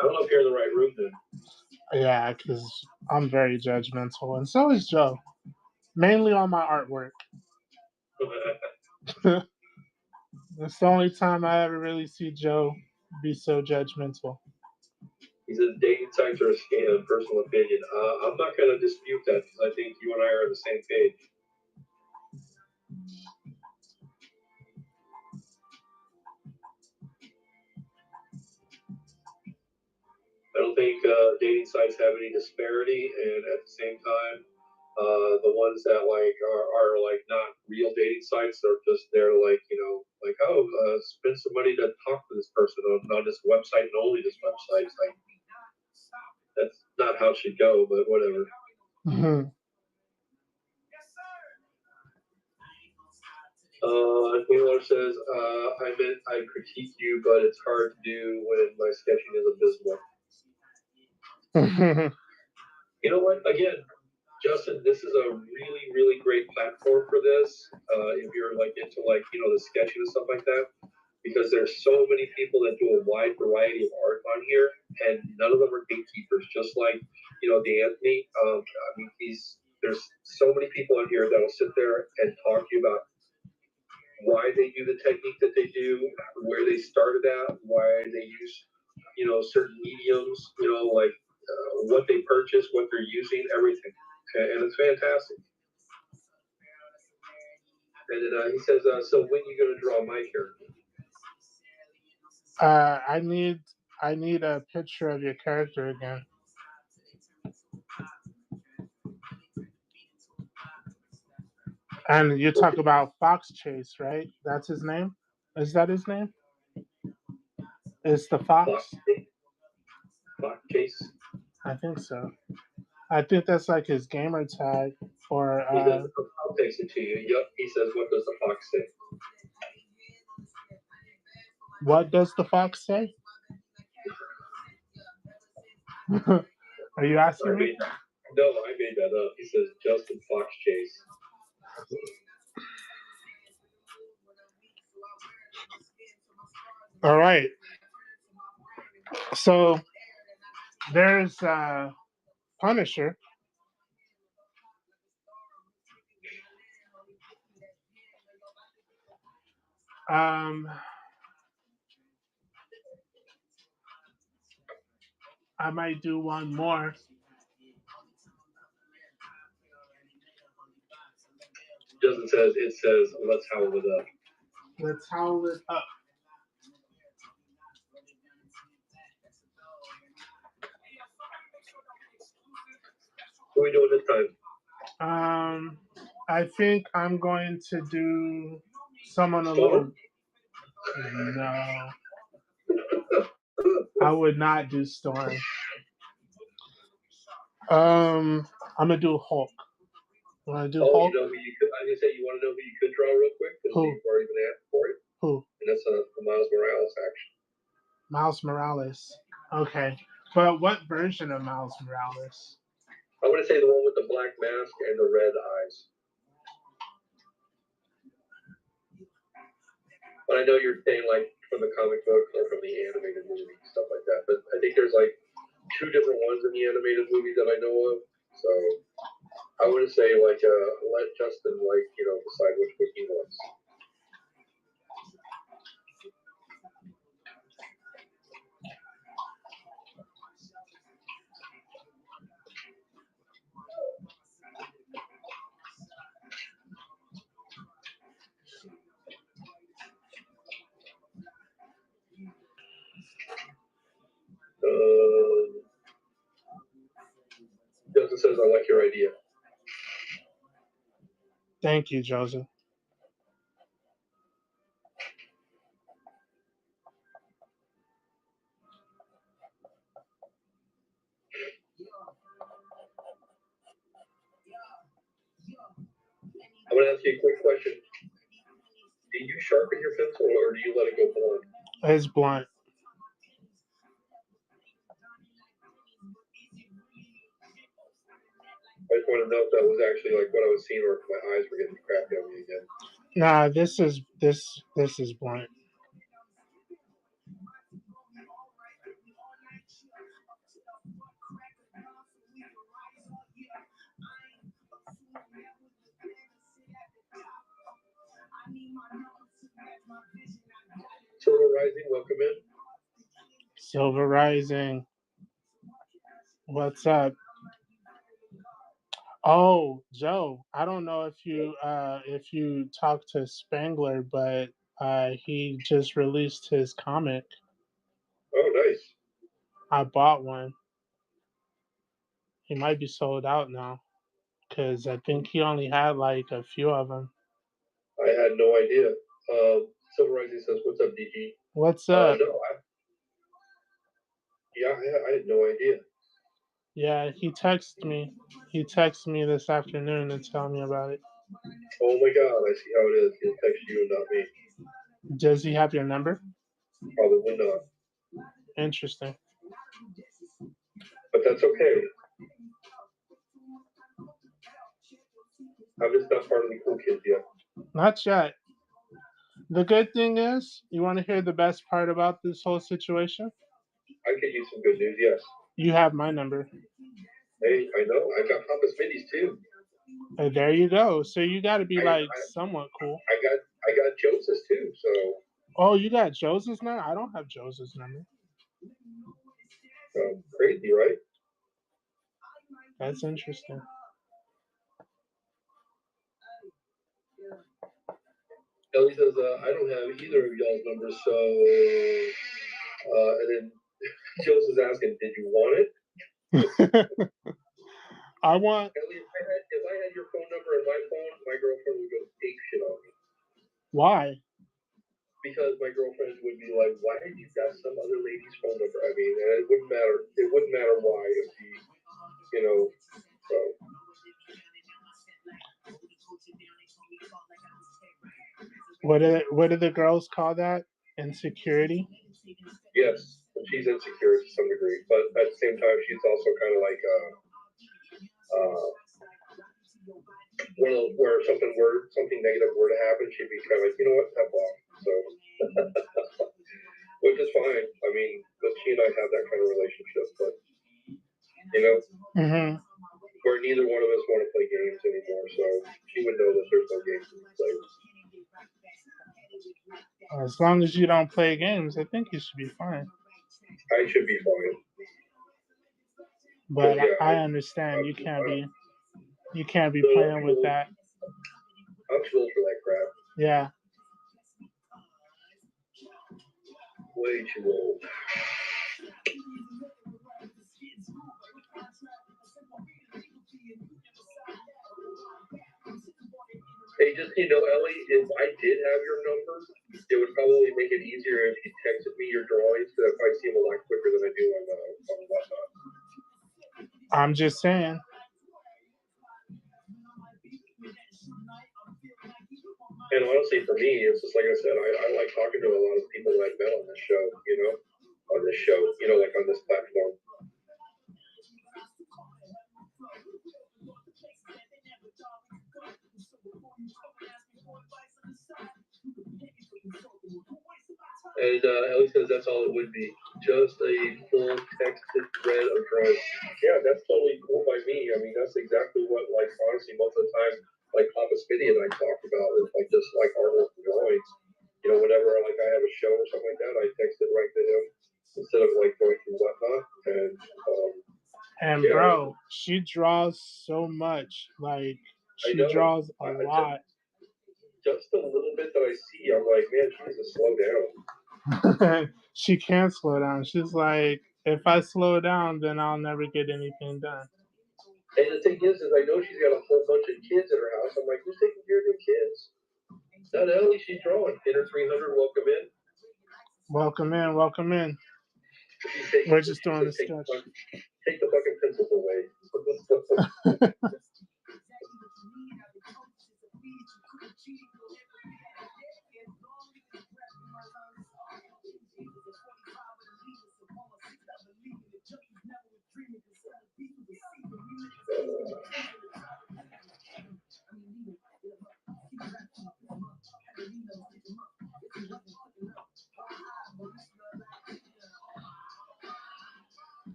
I don't know if you're in the right room then. Yeah, because I'm very judgmental, and so is Joe. Mainly on my artwork. That's the only time I ever really see Joe be so judgmental. He says dating sites are a scam. Personal opinion. I'm not gonna dispute that because I think you and I are on the same page. I don't think dating sites have any disparity, and at the same time, the ones that are like not real dating sites, they're just there like like oh, spend some money to talk to this person on this website and only this website. It's like that's not how it should go, but whatever. Mhm. Taylor says, I meant I critique you, but it's hard to do when my sketching is abysmal. You know what? Again, Justin, this is a really, really great platform for this. If you're like into the sketching and stuff like that, because there's so many people that do a wide variety of art on here, and none of them are gatekeepers. Just like the Anthony. I mean, there's so many people on here that'll sit there and talk to you about why they do the technique that they do, where they started at, why they use certain mediums, like what they purchase, what they're using, everything, and it's fantastic. And then he says, "So when are you going to draw my character?" I need a picture of your character again. And you talk Okay. about Fox Chase, right? That's his name. Is that his name? Is the Clock, Fox? clock chase. I think so. I think that's like his gamer tag for He says, "I'll text it to you." Yep. He says, "What does the fox say?" what does the Fox say? Are you I asking me? mean, No, I made that up. He says Justin Fox Chase. All right. So there's Punisher. Um, I might do one more. Justin says it says let's howl it up. Let's howl it up. What are we doing this time? I think I'm going to do someone a Storm? little. No, I would not do Storm. I'm gonna do Hulk. Want to do Oh, Hulk? you know who you could? I was gonna say you want to know who you could draw real quick because Who? you've already been asked for it, Who? and that's a Miles Morales action. Miles Morales. Okay, but what version of Miles Morales? I'm gonna say the one with the black mask and the red eyes. But I know you're saying like from the comic books or from the animated movie stuff like that. But I think there's like two different ones in the animated movie that I know of. So I would say like let Justin like decide which one he wants. Justin says I like your idea. Thank you, Joseph. I'm gonna ask you a quick question. Do you sharpen your pencil or do you let it go blunt? It's blunt. I just want to know if that was actually like what I was seeing or if my eyes were getting crappy on me again. Nah, this is blunt. Silver Rising, welcome in. Silver Rising. What's up? Oh, Joe, I don't know if you talked to Spangler, but he just released his comic. Oh, nice. I bought one. He might be sold out now because I think he only had like a few of them. I had no idea. Silver Rising says, "What's up, DG?" What's up? No, I had no idea. Yeah, he texted me. He texted me this afternoon and tell me about it. Oh my God, I see how it is. He'll text you and not me. Does he have your number? Probably not, Interesting. but that's okay. I'm just not part of the cool kids yet. Not yet. The good thing is, you want to hear the best part about this whole situation? I could use some good news, yes. You have my number. Hey, I know. I got Papa Smitty's too. There you go. So you got to be I, like I, somewhat cool. I got Joseph's too. So. Oh, you got Joseph's number? I don't have Joseph's number. Crazy, right? That's interesting. Ellie says, I don't have either of y'all's numbers, so. And then Joseph's asking, did you want it? I want. Ellie, if I had your phone number and my phone, my girlfriend would go ape shit on me. Why? Because my girlfriend would be like, "Why did you got some other lady's phone number?" I mean, and it wouldn't matter. It wouldn't matter why if So. What do the girls call that? Insecurity? Yes, she's insecure to some degree, but at the same time, she's also kind of like uh, where something negative were to happen, she'd be kind of like, you know what, F off. So, which is fine. I mean, but she and I have that kind of relationship, but you know, Hmm. where neither one of us want to play games anymore. So she would know that there's no games to be played. As long as you don't play games, I think you should be fine. I should be fine because But yeah, I understand you can't be no, playing with that. I'm too old for that crap. Yeah. Way too old. Hey, just so you know, Ellie, if I did have your number, it would probably make it easier if you texted me your drawings because I probably see them a lot quicker than I do on whatnot. I'm just saying. And honestly, for me, it's just like I said, I like talking to a lot of people that I've met on this show, like on this platform. And Ellie says that's all it would be. Just a full texted thread of drawings. Yeah, that's totally cool by me. I mean, that's exactly what, like, honestly, most of the time, like Papa Spitty and I talk about is like just like artwork and drawings. Whenever like I have a show or something like that, I text it right to him instead of like going through whatnot. And And yeah, bro, she draws so much. Like I she know. draws a I just lot. just a little bit that I see, I'm like, man, she needs to slow down. She can't slow down. She's like, if I slow down, then I'll never get anything done. And the thing is I know she's got a whole bunch of kids in her house. I'm like, who's taking care of the kids? Not Ellie, she's drawing. Inner 300, welcome in. Welcome in, welcome in. We're just She doing said, the sketch. take the fucking pencils away.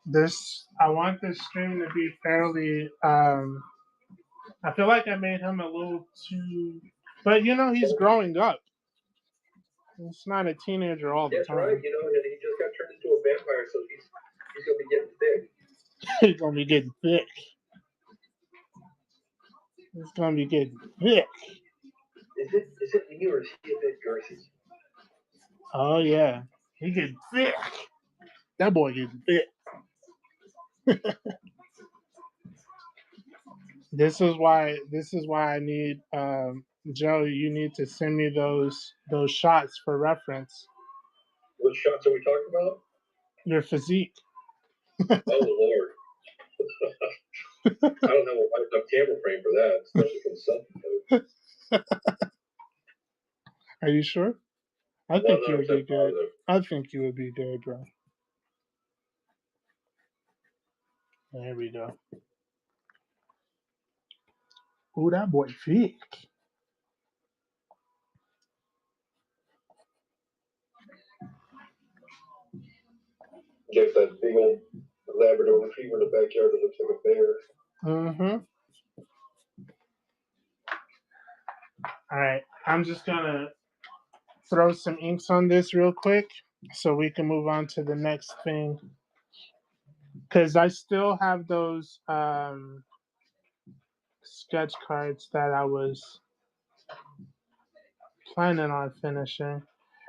This I want this stream to be fairly I feel like I made him a little too but he's growing up. He's not a teenager all the That's right, time. and he just got turned into a vampire, so he's gonna be getting thick. He's gonna be getting thick. He's gonna be getting thick. Is it me or is he a bit girthy? Oh yeah. He getting thick. That boy getting thick. This is why I need Joe, you need to send me those shots for reference. What shots are we talking about? Your physique. Oh Lord. I don't have a wide enough camera frame for that, especially for the selfie. Are you sure? I One think you hundred would be percent good. positive. I think you would be good, bro. There we go. Ooh, that boy thick. Get that big old Labrador retriever in the backyard that looks like a bear. Mm-hmm. All right. I'm just gonna throw some inks on this real quick so we can move on to the next thing. Because I still have those sketch cards that I was planning on finishing.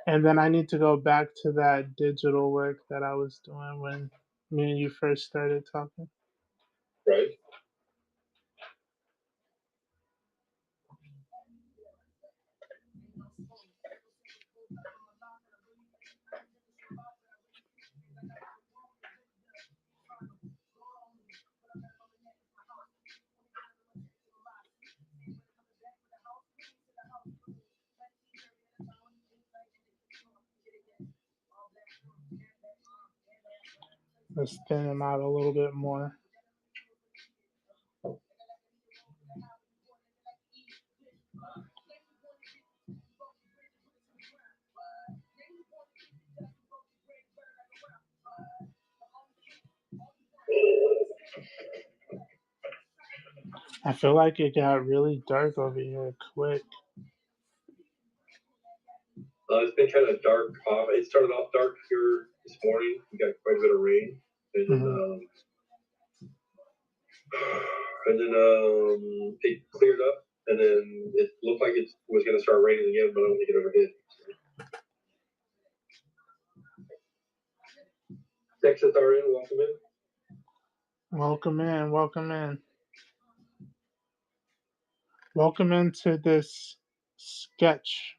And then I need to go back to that digital work that I was doing when me and you first started talking. Right? Let's thin them out a little bit more. I feel like it got really dark over here quick. It's been kind of dark. It started off dark here this morning. We got quite a bit of rain, and then Hmm. it cleared up, and then it looked like it was going to start raining again, but I don't think it ever did. Texas RN, welcome in. Welcome in, welcome in. Welcome into this sketch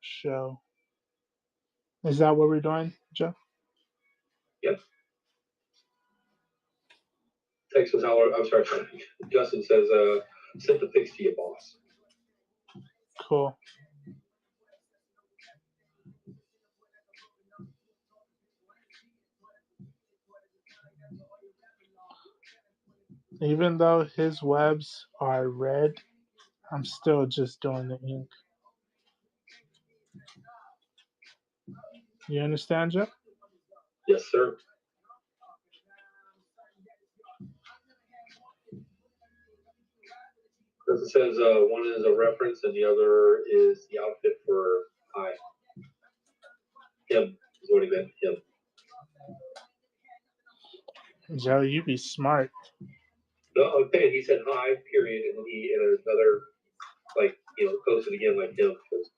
show. Is that what we're doing, Joe? Yep. Texas holler. I'm sorry. Justin says, sent the pics to you, boss. Cool. Even though his webs are red, I'm still just doing the ink. You understand, Joe? Yes, sir. As it says, one is a reference and the other is the outfit for I. Him is what he meant. Him. Joe, you be smart. No, okay. He said hi, period, and he and another posted again like him. Because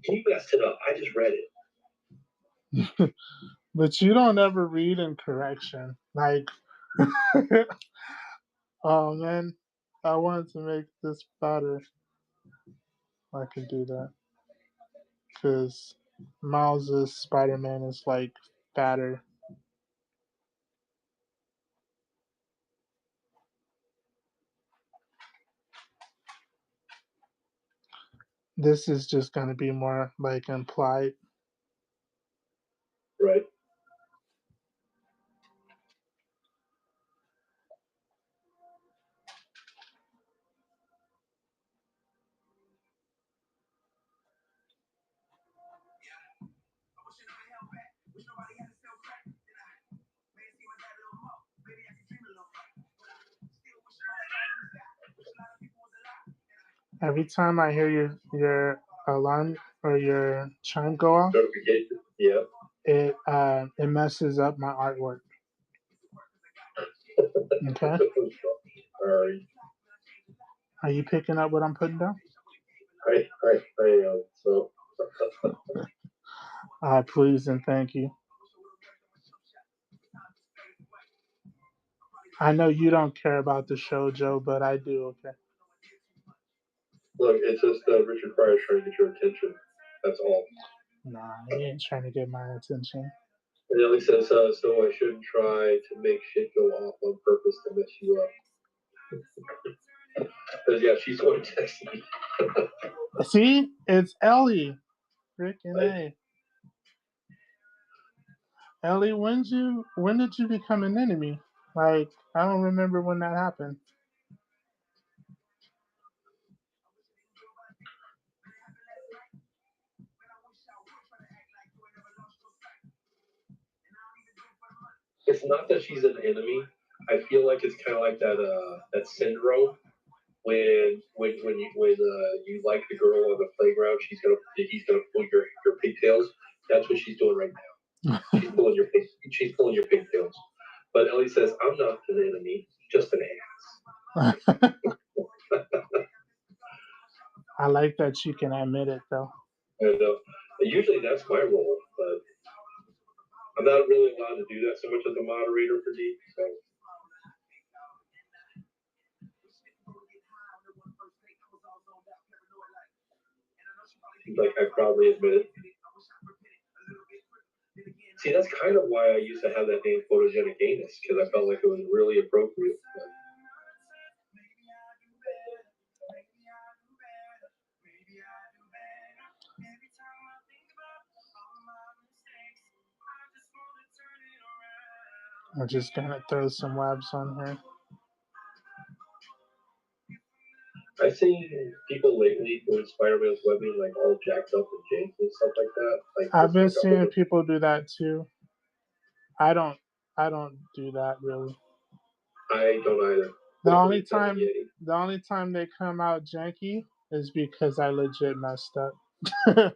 you messed it up. I just read it. But you don't ever read in correction. Like, oh man, I wanted to make this better. I can do that. Because Miles' Spider Man is like fatter. This is just going to be more like implied. Right. Every time I hear your alarm or your chime go off, Notification. Yeah. it messes up my artwork. Okay, All right. are you picking up what I'm putting down? I am. So. Please and thank you. I know you don't care about the show, Joe, but I do. Okay. Look, it's just Richard Pryor trying to get your attention. That's all. Nah, he ain't trying to get my attention. And then he says, so I shouldn't try to make shit go off on purpose to mess you up. Because, yeah, she's going to text me. See, it's Ellie. Freaking A. Ellie, when did you become an enemy? Like, I don't remember when that happened. It's not that she's an enemy. I feel like it's kind of like that syndrome when you like the girl on the playground, he's gonna pull your pigtails. That's what she's doing right now. She's pulling your pigtails. But Ellie says, "I'm not an enemy, just an ass." I like that you can admit it, though. And usually that's my role, but I'm not really allowed to do that so much as a moderator for D. So like I proudly admit it. See, that's kind of why I used to have that name photogenic anus, because I felt like it was really appropriate. But I'm just gonna throw some webs on here. I've seen people lately doing Spider-Man's webbing like all jacked up and janky and stuff like that. Like I've just been like a seeing whole. people do that too. I don't. I don't do that really. I don't either. The only 4.7 time Yeti. the only time they come out janky is because I legit messed up. Right.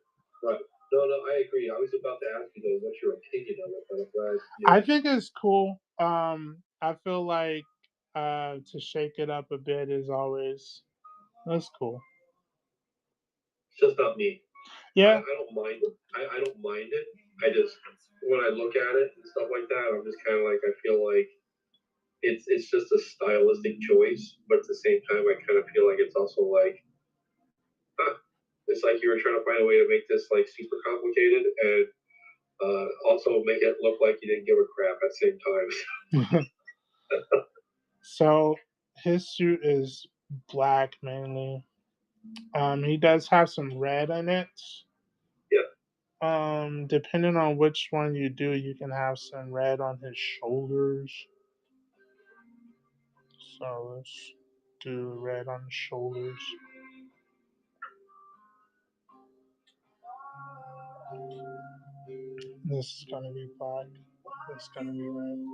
No, no, I agree. I was about to ask you though, what's your opinion of it, but I'm glad I you. think it's cool. I feel like to shake it up a bit is always that's cool. It's just not me. Yeah. I don't mind it. I don't mind it. I just when I look at it and stuff like that, I'm just kind of like I feel like it's just a stylistic choice, but at the same time, I kind of feel like it's also like, huh, it's like you were trying to find a way to make this like super complicated and also make it look like you didn't give a crap at the same time. So his suit is black mainly. He does have some red in it. Yeah. Depending on which one you do, you can have some red on his shoulders. So let's do red on the shoulders. This is gonna be black. This is gonna be red.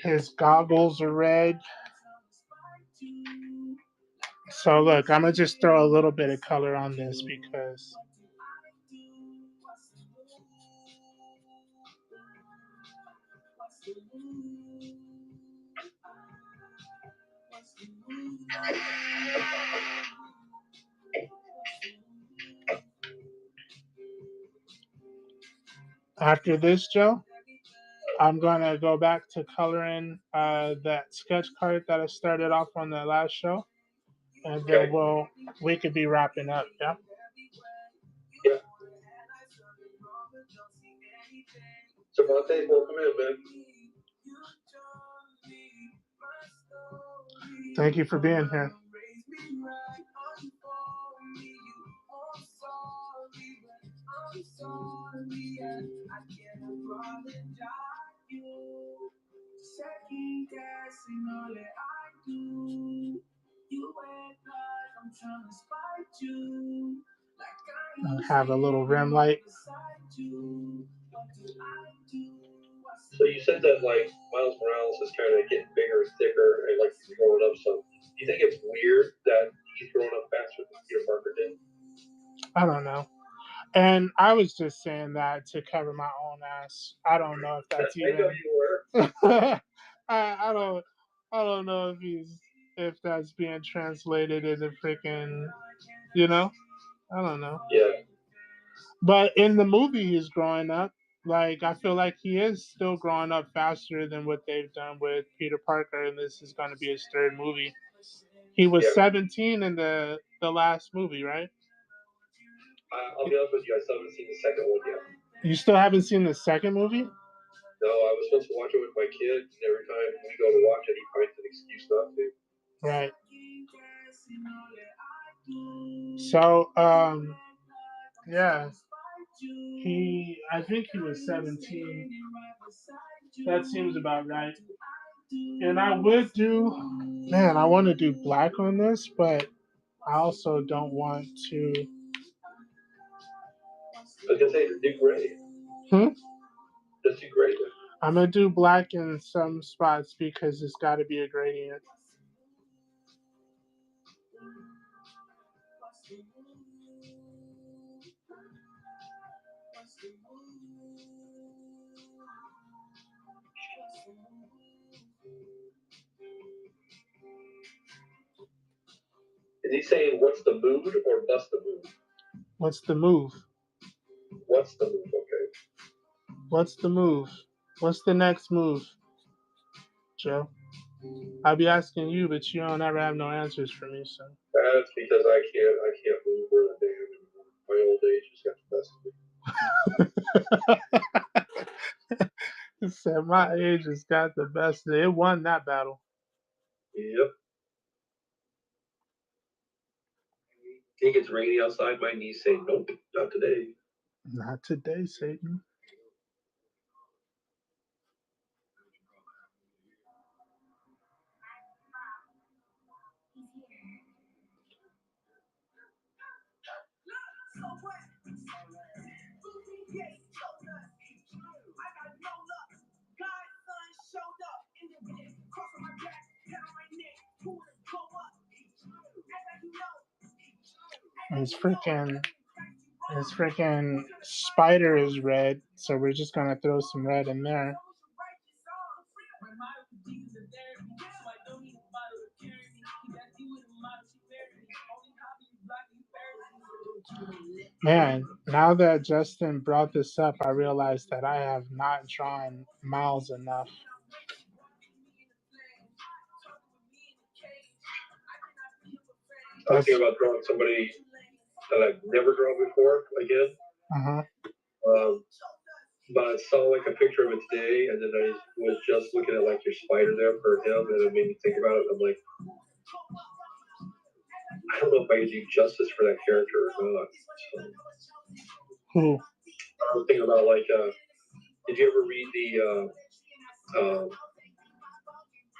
His goggles are red. So look, I'm gonna just throw a little bit of color on this because after this, Joe, I'm gonna go back to coloring that sketch card that I started off on the last show, and then Okay. we could be wrapping up. Yeah. Yeah. Javante, welcome in, man. Thank you for being here. Have a little rim light. So you said that like Miles Morales is kind of getting bigger and thicker, and like he's growing up. So do you think it's weird that he's growing up faster than Peter Parker did? I don't know. And I was just saying that to cover my own ass. I don't know if that's I know even. you were. I don't. I don't know if that's being translated into freaking. You know. I don't know. Yeah. But in the movie, he's growing up. Like I feel like he is still growing up faster than what they've done with Peter Parker, and this is going to be his third movie. He was Yeah. 17 in the last movie, right? I'll be honest with you. I still haven't seen the second one yet. You still haven't seen the second movie? No, I was supposed to watch it with my kid, and every time we go to watch it, he finds an excuse not to. Right. So, yeah, I think he was 17. That seems about right. And I would do, man, I want to do black on this, but I also don't want to. I was gonna say do gray. Hmm? Just do gray then. I'm gonna do black in some spots because it's got to be a gradient. Is he saying what's the mood or bust the mood? What's the move? What's the mood? Okay. What's the move? What's the next move, Joe? I'll be asking you, but you don't ever have no answers for me, so. That's because I can't move where the damn anymore. My old age has got the best of me. He said my age has got the best. It won that battle. Yep. Think it's rainy outside. My niece say nope, not today. Not today, Satan. His freaking spider is red, so we're just gonna throw some red in there. Man, now that Justin brought this up, I realized that I have not drawn Miles enough. I was That's thinking about drawing somebody that I've never drawn before again. uh-huh. Um, but I saw like a picture of it today, and then I was just looking at like your spider there for him, and it made me think about it. I'm like, I don't know if I can do justice for that character or not. So, Who? I was thinking about like, did you ever read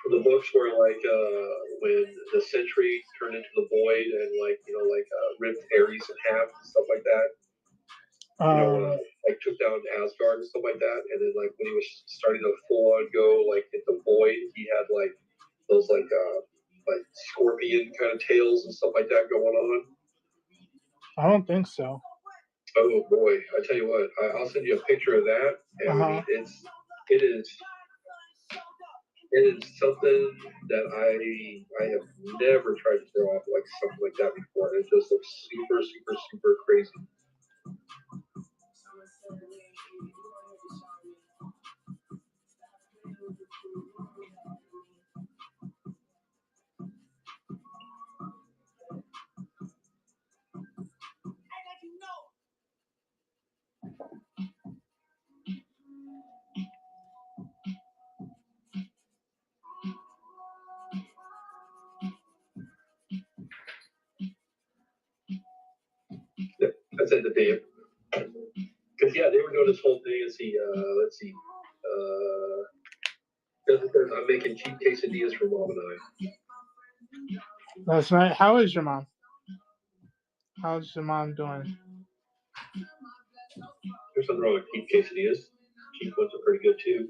the books where like when the Sentry turned into the Void and like like ripped Ares in half and stuff like that? Um Like took down Asgard and stuff like that. And then like when he was starting to full on go like into Void, he had like those like scorpion kind of tails and stuff like that going on. I don't think so. Oh boy, I tell you what, I'll send you a picture of that. And I Uh-huh. mean, it is it is something that I have never tried to throw off like something like that before. It just looks super, super, super crazy. Yep, I sent it to you. Because yeah, they were doing this whole thing. Let's see. I'm making cheap quesadillas for mom and I. That's right. How is your mom? How's your mom doing? There's nothing wrong with cheap quesadillas. Cheap ones are pretty good too.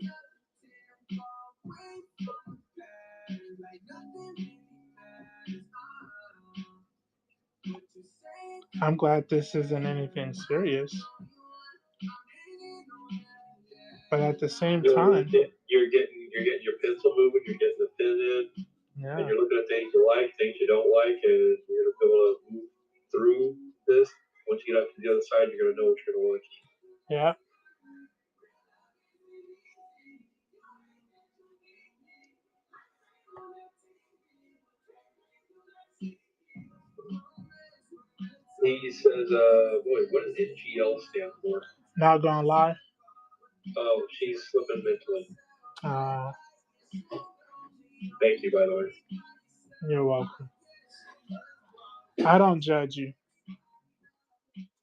I'm glad this isn't anything serious. But at the same time, You're getting your pencil moving. You're getting the pen in. And yeah. you're looking at things you like, things you don't like, and you're gonna be able to move through this. Once you get up to the other side, you're gonna know what you're gonna want to keep. Yeah. He says, boy, what does NGL stand for? Not gonna lie. Oh, she's slipping mentally. Uh, Thank you, by the way. you're welcome. I don't judge you.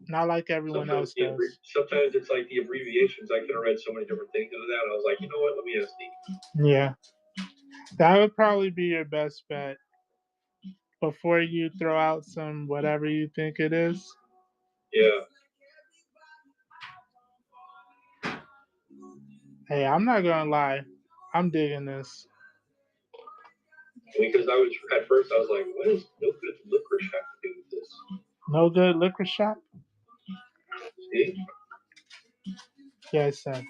Not like everyone else does. Sometimes it's like the abbreviations. I could have read so many different things into that. I was like, you know what? Let me ask Steve. Yeah. That would probably be your best bet before you throw out some whatever you think it is. Yeah. Hey, I'm not gonna lie. I'm digging this. Because I was at first I was like, what does no good licorice have to do with this? No good liquor shop? See? Yes, sir.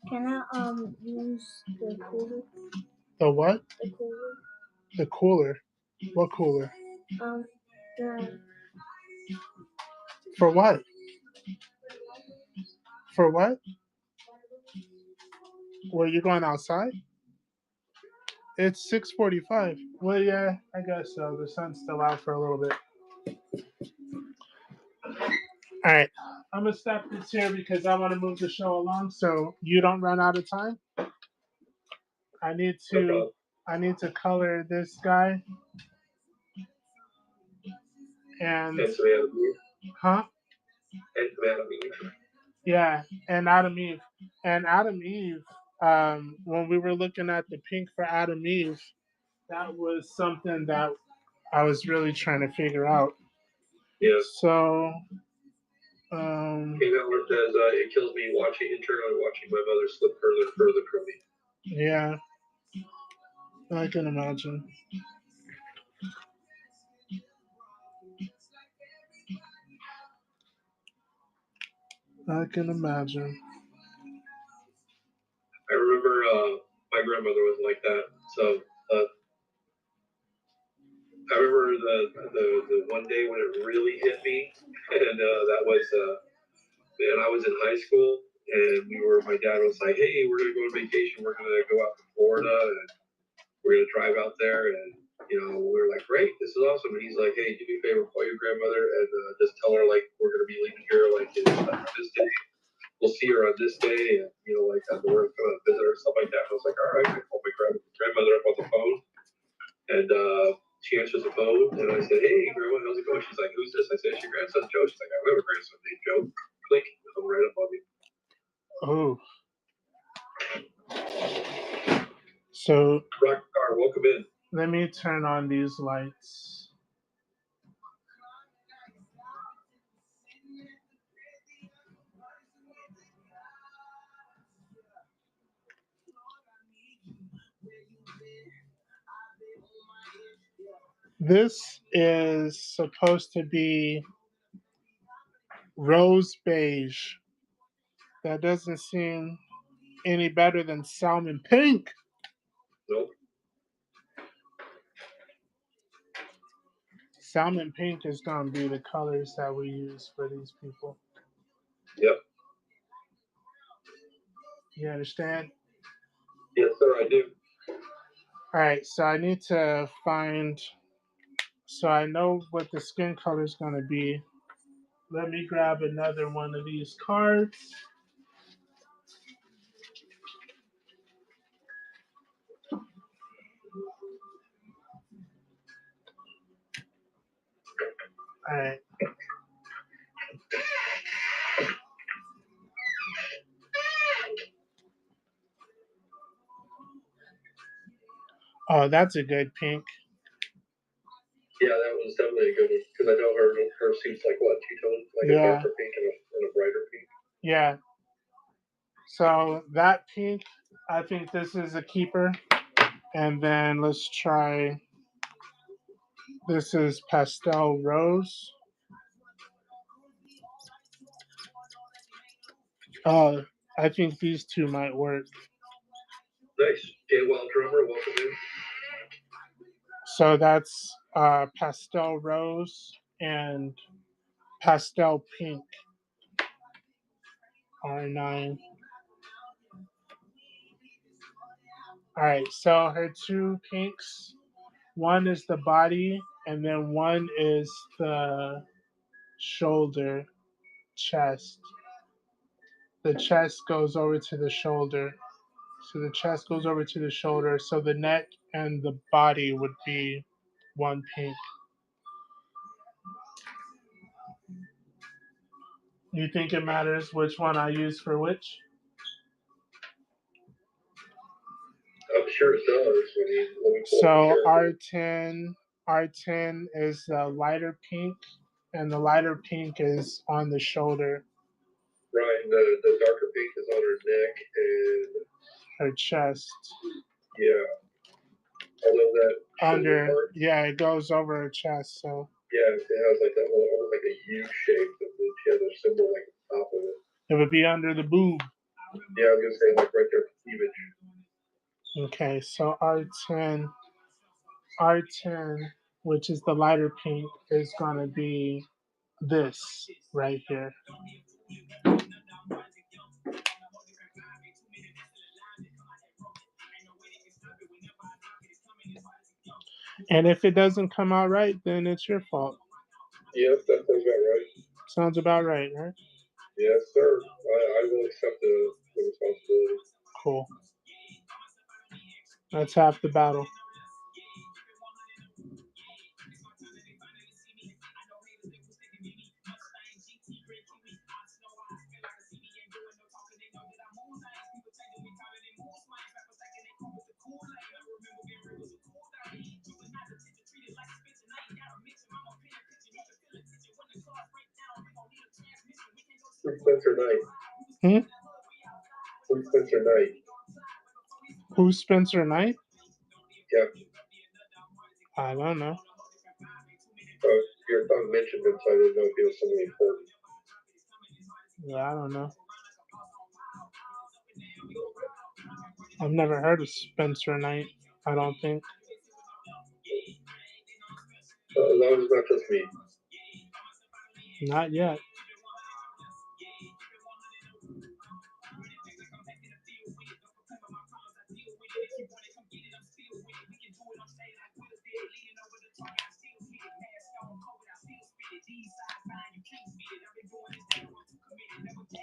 Can I use the cooler? The what? The cooler? The cooler. What cooler? Um, the For what? For what? Were you going outside? It's 6:45. Well, yeah, I guess so. The sun's still out for a little bit. All right. I'm gonna stop this here because I want to move the show along so you don't run out of time. I need No to problem. I need to color this guy and And some Adam Eve. huh? And some Adam Eve. Yeah, and Adam Eve. And Adam Eve, when we were looking at the pink for Adam Eve, that was something that I was really trying to figure out. Yeah. So, Came out where it says, it kills me internally watching my mother slip further and further from me. yeah, I can imagine. I can imagine. I remember my grandmother was like that. So uh, I remember the one day when it really hit me, and that was and I was in high school, and my dad was like, "Hey, we're gonna go on vacation. We're gonna go out to Florida, and we're gonna drive out there." And we were like, "Great, this is awesome." And he's like, "Hey, do me a favor, call your grandmother and just tell her like we're gonna be leaving here like this day. We'll see her on this day, and like we're gonna visit her, stuff like that." And I was like, "All right." I called my grandmother up on the phone, and she answers the phone, and I said, "Hey, grandma, how's it going?" She's like, "Who's this?" I said, "It's your grandson Joe." She's like, "I have a grandson named Joe." Click, hung right up on me. Oh, so Rockstar, welcome in. let me turn on these lights. This is supposed to be rose beige. That doesn't seem any better than salmon pink. Nope. Salmon pink is going to be the colors that we use for these people. Yep. You understand? Yes, sir, I do. All right, so I need to find, so I know what the skin color is going to be. Let me grab another one of these cards. All right. Oh, that's a good pink. Yeah, that was definitely a good one because I know her suit's like what, two tones, like a Yeah, darker pink and a brighter pink. yeah. So that pink, I think this is a keeper. And then let's try, this is pastel rose. I think these two might work. Nice. Jay Wild Drummer, welcome in. So that's pastel rose and pastel pink. R9. All right, so her two pinks. One is the body, and then one is the shoulder, chest. The chest goes over to the shoulder. So the chest goes over to the shoulder. So the neck and the body would be one pink. You think it matters which one I use for which? I'm sure it does. Let me pull up the So character. R10 is the lighter pink, and the lighter pink is on the shoulder, Right, the darker pink is on her neck, and her chest. yeah, although that shoulder Under, part, yeah, it goes over her chest. So yeah, it has like that little, almost like a U shape, and then she has a symbol like at the top of it. it would be under the boob. Yeah, I was gonna say like right there, cleavage. Okay, so R10, which is the lighter pink, is gonna be this right here. And if it doesn't come out right, then it's your fault. Yes, that sounds about right. Sounds about right, right? Yes, sir. I will accept the responsibility. Cool. That's half the battle. Who's Spencer Knight? Hmm? Who's Spencer Knight? Who's Spencer Knight? Yeah, I don't know. your thumb mentioned him, so I didn't know if he was somebody important. Yeah, I don't know. I've never heard of Spencer Knight. I don't think. As long as it's not just me. Not yet.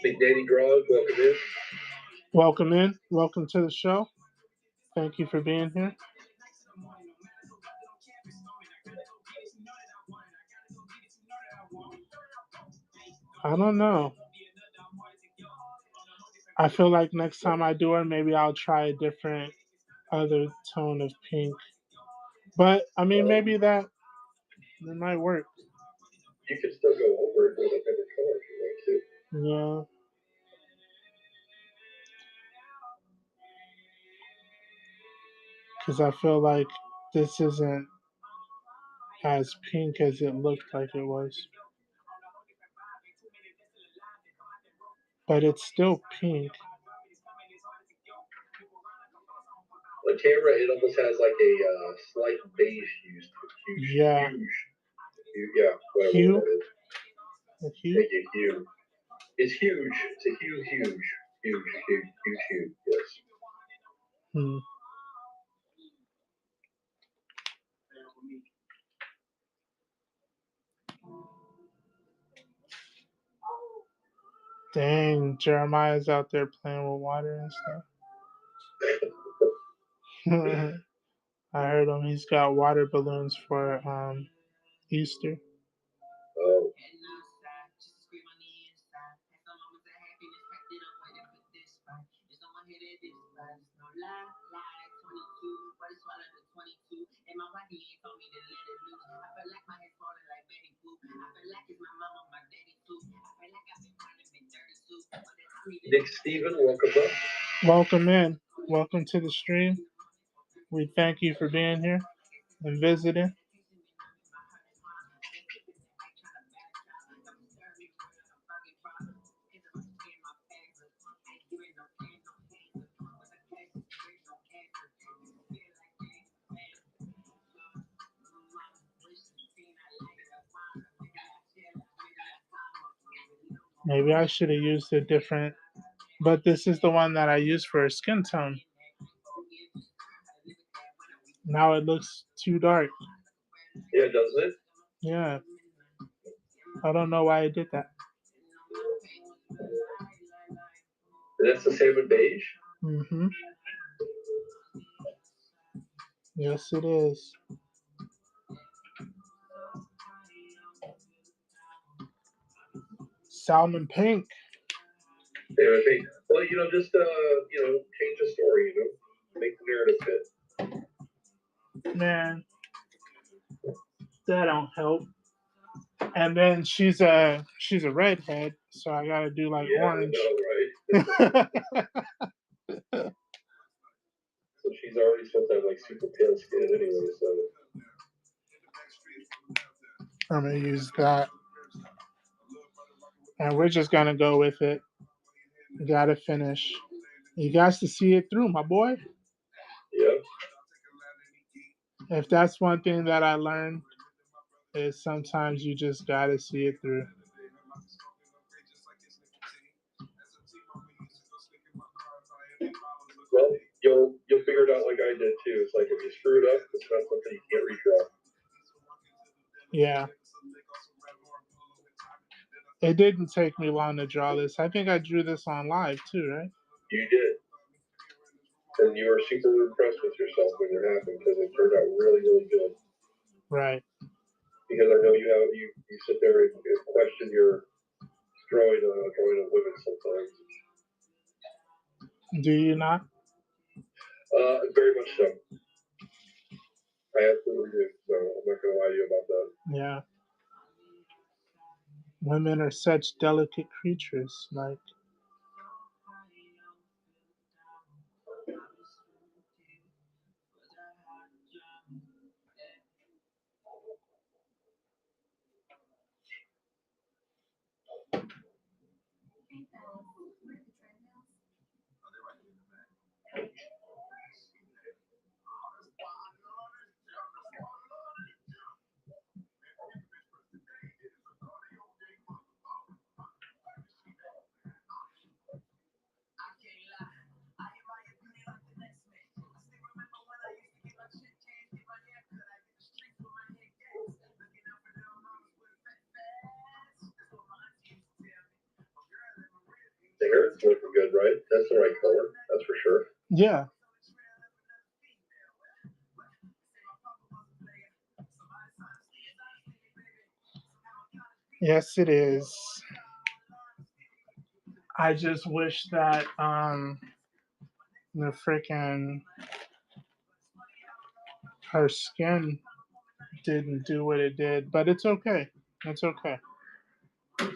Big Daddy Draws, welcome in. Welcome in. Welcome to the show. Thank you for being here. I don't know. I feel like next time I do it, maybe I'll try a different other tone of pink. But I mean, Um, maybe that might work. you can still go over it with a different color if you want to. Yeah, because I feel like this isn't as pink as it looked like it was, but it's still pink. On camera, it almost has like a slight beige hue to it. Yeah, Yeah, whatever word hue, that is. the hue. Thank you, hue. It's huge. It's a huge hue. Yes. Hmm. Dang, Jeremiah's out there playing with water and stuff. I heard him. He's got water balloons for Easter. Oh, Nick Steven, welcome up. Welcome in. Welcome to the stream. We thank you for being here and visiting. Maybe I should have used a different, but this is the one that I use for a skin tone. Now it looks too dark. Yeah, doesn't it? Yeah, I don't know why I did that. And that's the salmon beige. Mm-hmm. Yes, it is. Salmon pink. Salmon beige. Well, just change the story. Make the narrative fit. Man, that don't help. And then she's a redhead, so I gotta do like Yeah, I orange. know, right? So she's already supposed to have like super pale skin anyway. So I'm gonna use that, and we're just gonna go with it. Gotta finish. You guys to see it through, my boy. yeah. If that's one thing that I learned, is sometimes you just gotta see it through. Well, you'll figure it out like I did too. It's like if you screw it up, it's not something you can't redraw. Yeah. It didn't take me long to draw this. I think I drew this on live too, right? You did, and you were super impressed with yourself when it happened because it turned out really, really good. Right. Because I know you sit there and question your drawing of women sometimes. Do you not? Very much so. I absolutely do. So I'm not going to lie to you about that. Yeah. Women are such delicate creatures. Like, That's looking good, right? That's the right color. That's for sure. Yeah. Yes, it is. I just wish that the freaking her skin didn't do what it did, but it's okay. It's okay. Like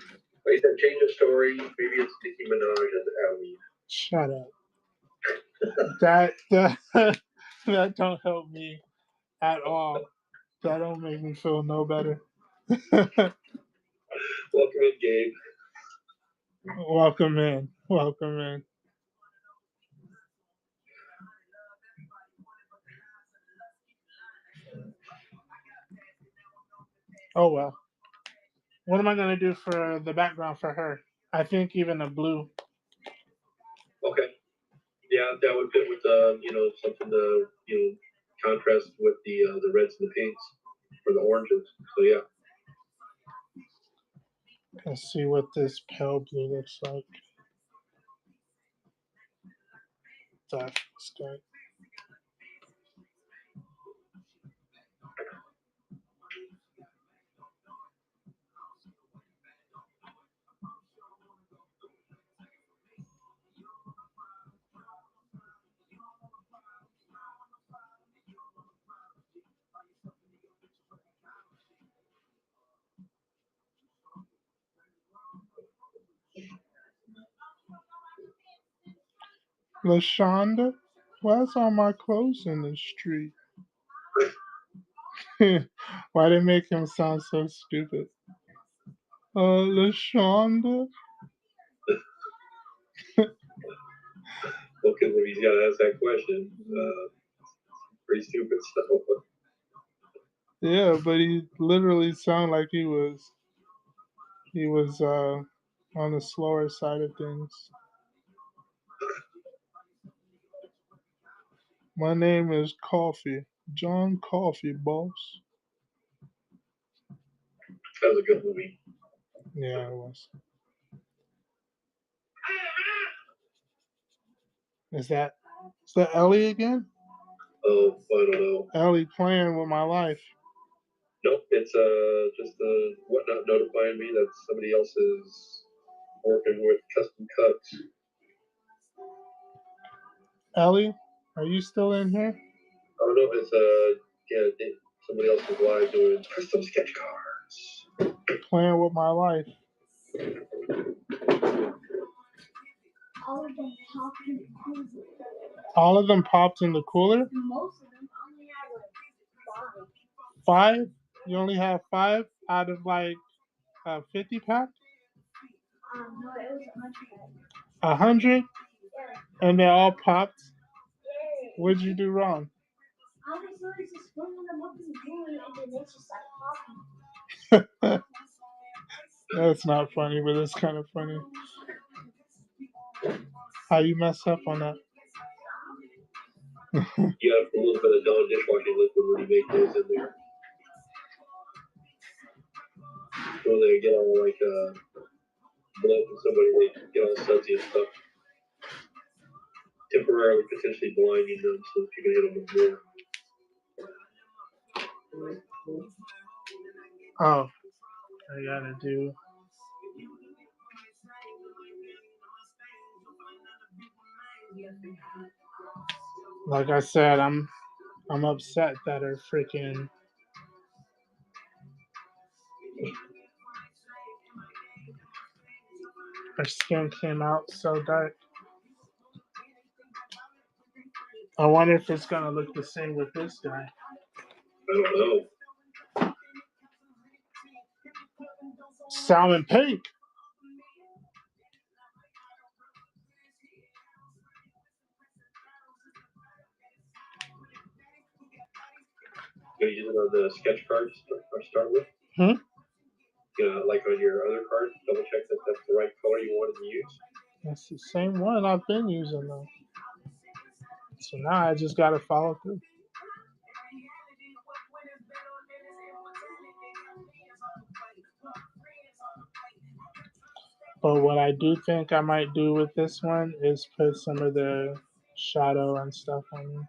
I said, change the story. Maybe it's Nicki Minaj and Ali. Shut up. That that don't help me at all. That don't make me feel no better. Welcome in, Gabe. Welcome in. Welcome in. Oh well. What am I gonna do for the background for her? I think even a blue. Okay. Yeah, that would fit with something to contrast with the reds and the pinks or the oranges. So yeah. Let's see what this pale blue looks like. That's good. LaShonda, why's all my clothes in the street? Why they make him sound so stupid? LaShonda? Okay, well, he's got to ask that question. Pretty stupid stuff. Yeah, but he literally sounded like he was on the slower side of things. My name is Coffee. John Coffee, boss. That was a good movie. Yeah, it was. Is that Ellie again? Oh, I don't know. Ellie playing with my life. Nope, it's just whatnot notifying me that somebody else is working with custom cuts. Ellie, are you still in here? I don't know. It's somebody else is live doing custom sketch cards. Playing with my life. All of them popped in the cooler. All of them popped in the cooler? Most of them only had like 5. 5? You only have 5 out of like 50 pack? No, it was 100. 100? Yeah. And they all popped? Yeah. What'd you do wrong? I was literally just filling them up in the cooler and then they just like popping. That's not funny, but it's kind of funny. How you mess up on that? You got to put a little bit of Dawn dishwashing liquid when you make those in there. So they get all like blow up and somebody they get all sudsy and stuff. Temporarily potentially blinding them so that you can hit them with more. Oh, I gotta do. Like I said, I'm upset that her freaking her skin came out so dark. I wonder if it's gonna look the same with this guy. I don't know. Salmon pink. You gonna use it on the sketch cards to start with? Like on your other card, double check that that's the right color you wanted to use. That's the same one I've been using though. So now I just gotta follow through. But what I do think I might do with this one is put some of the shadow and stuff on it.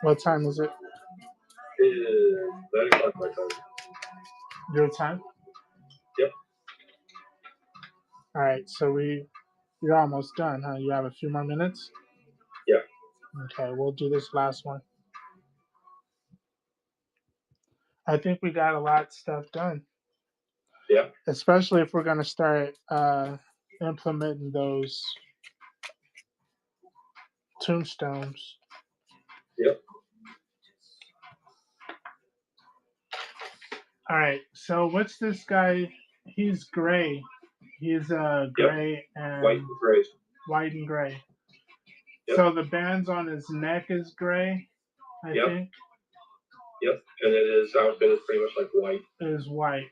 What time is it? It is 9 o'clock my time. Your time? Yep. All right, so you're almost done, huh? You have a few more minutes? Yeah. Okay, we'll do this last one. I think we got a lot of stuff done, Yeah. especially if we're going to start implementing those tombstones. Yep. All right, so what's this guy? He's gray. He's Yep. gray White and and gray. white and gray. Yep. So the bands on his neck is gray, I Yep. think, Yep. And then his outfit is pretty much like white, is white.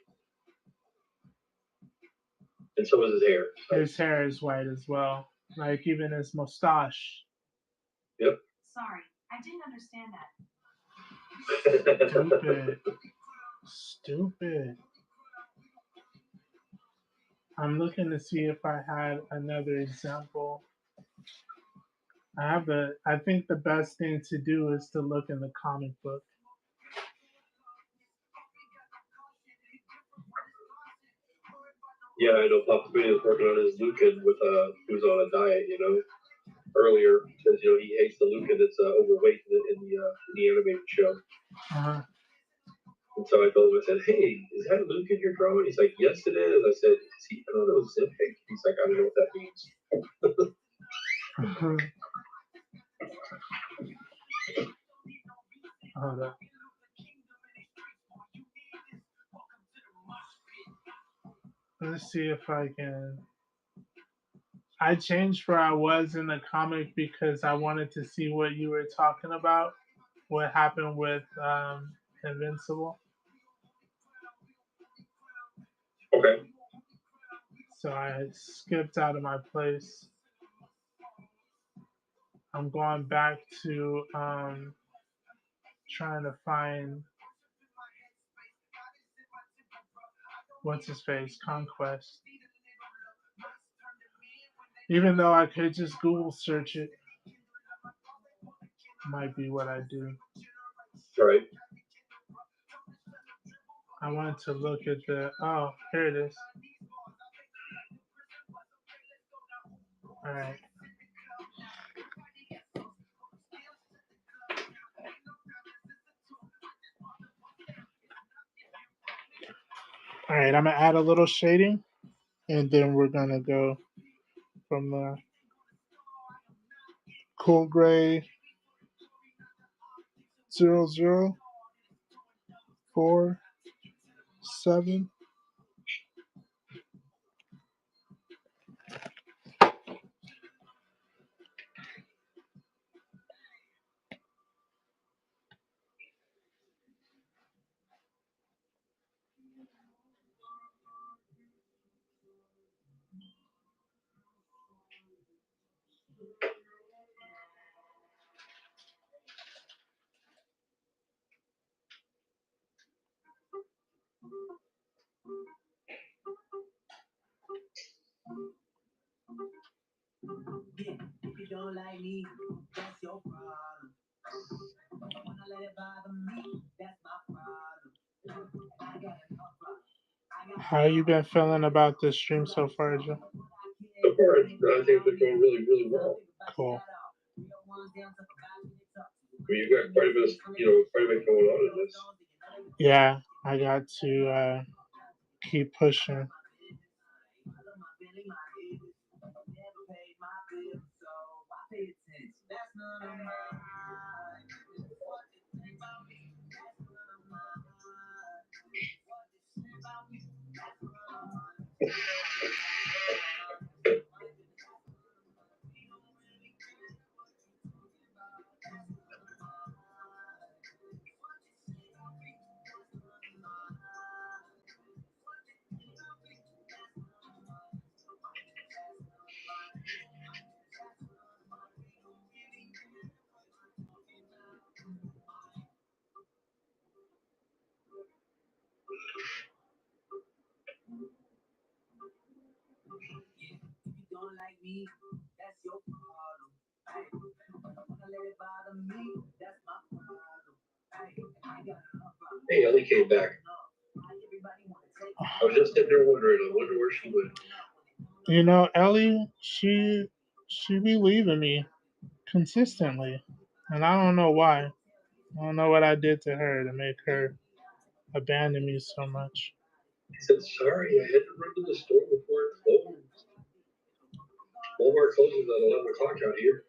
and so is his hair. So, His hair is white as well, like even his mustache. yep. Sorry, I didn't understand that. Stupid. Stupid. I'm looking to see if I had another example. I think the best thing to do is to look in the comic book. Yeah, I know Papa Sweeney is working on his Lucan with who's on a diet, earlier because he hates the Lucan that's overweight in the animated show. Uh-huh. And so I told him, I said, "Hey, is that Lucan you're drawing?" He's like, "Yes, it is." I said, "Is he I don't know Zipic?" He's like, "I don't know what that means." Hold up. Let's see if I can. I changed where I was in the comic because I wanted to see what you were talking about. What happened with Invincible. Okay. So I skipped out of my place. I'm going back to trying to find what's his face, Conquest. Even though I could just Google search it, might be what I do. All right. I wanted to look at the. Oh, here it is. All right. All right. I'm gonna add a little shading, and then we're gonna go from the cool gray 0047. How you been feeling about this stream so far, Joe? So far, I think they're going really, really well. Cool. I mean, you've got quite a bit, quite a bit going on in this. Yeah, I got to keep pushing. Hey, Ellie came back. I was just sitting there wondering. I wonder where she went. You know, Ellie, she be leaving me consistently, and I don't know why. I don't know what I did to her to make her abandon me so much. He said, "Sorry, I had to run to the store before it closed. Walmart closes at 11 o'clock out here."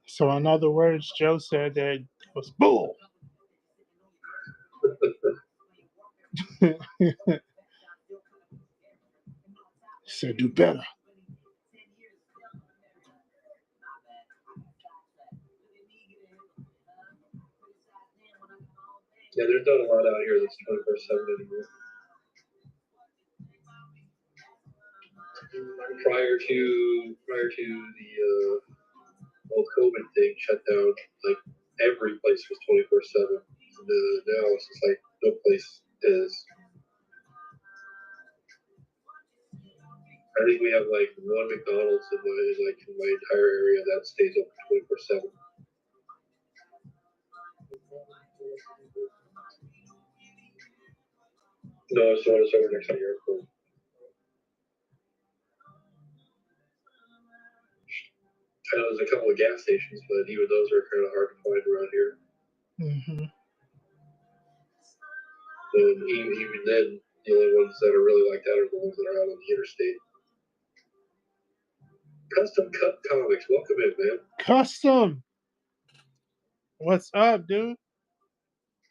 So, in other words, Joe said that it was bull. He said, do better. Yeah, there's not a lot out here that's 24/7 anymore. Prior to the whole COVID thing shut down, like every place was 24/7. Now it's just like no place is. I think we have like one McDonald's in my entire area that stays open 24/7. No, it's the one that's over next to the airport. I know there's a couple of gas stations, but even those are kind of hard to find around here. Hmm. And even then, the only ones that are really like that are the ones that are out on the interstate. Custom Cut Comics, welcome in, man. Custom. What's up, dude?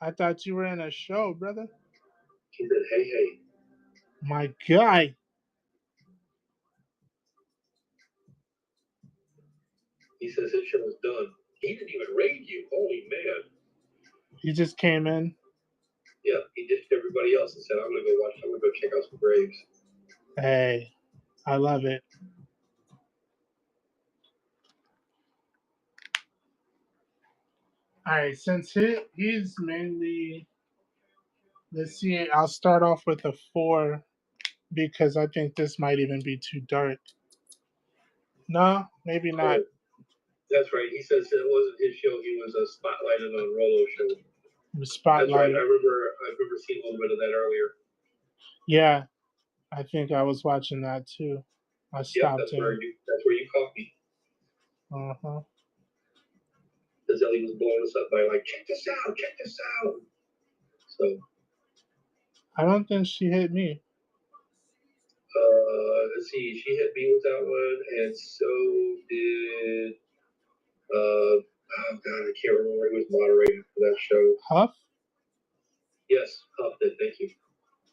I thought you were in a show, brother. He said, hey. My guy. He says his show is done. He didn't even raid you. Holy man. He just came in. Yeah, he ditched everybody else and said, I'm gonna go check out some graves. Hey, I love it. All right, since he's mainly, let's see, I'll start off with a 4 because I think this might even be too dark. No, maybe not. Oh, that's right. He says it wasn't his show. He was spotlighted on Rolo's show. That's right. Spotlight. I remember seeing a little bit of that earlier. Yeah, I think I was watching that too. I Yep, stopped that's him. where you caught me. Uh-huh. Because Ellie was blowing us up by like, check this out. So I don't think she hit me. let's see, she hit me with that one, and so did oh god, I can't remember who was moderating for that show. Huff? Yes, Huff did. Thank you.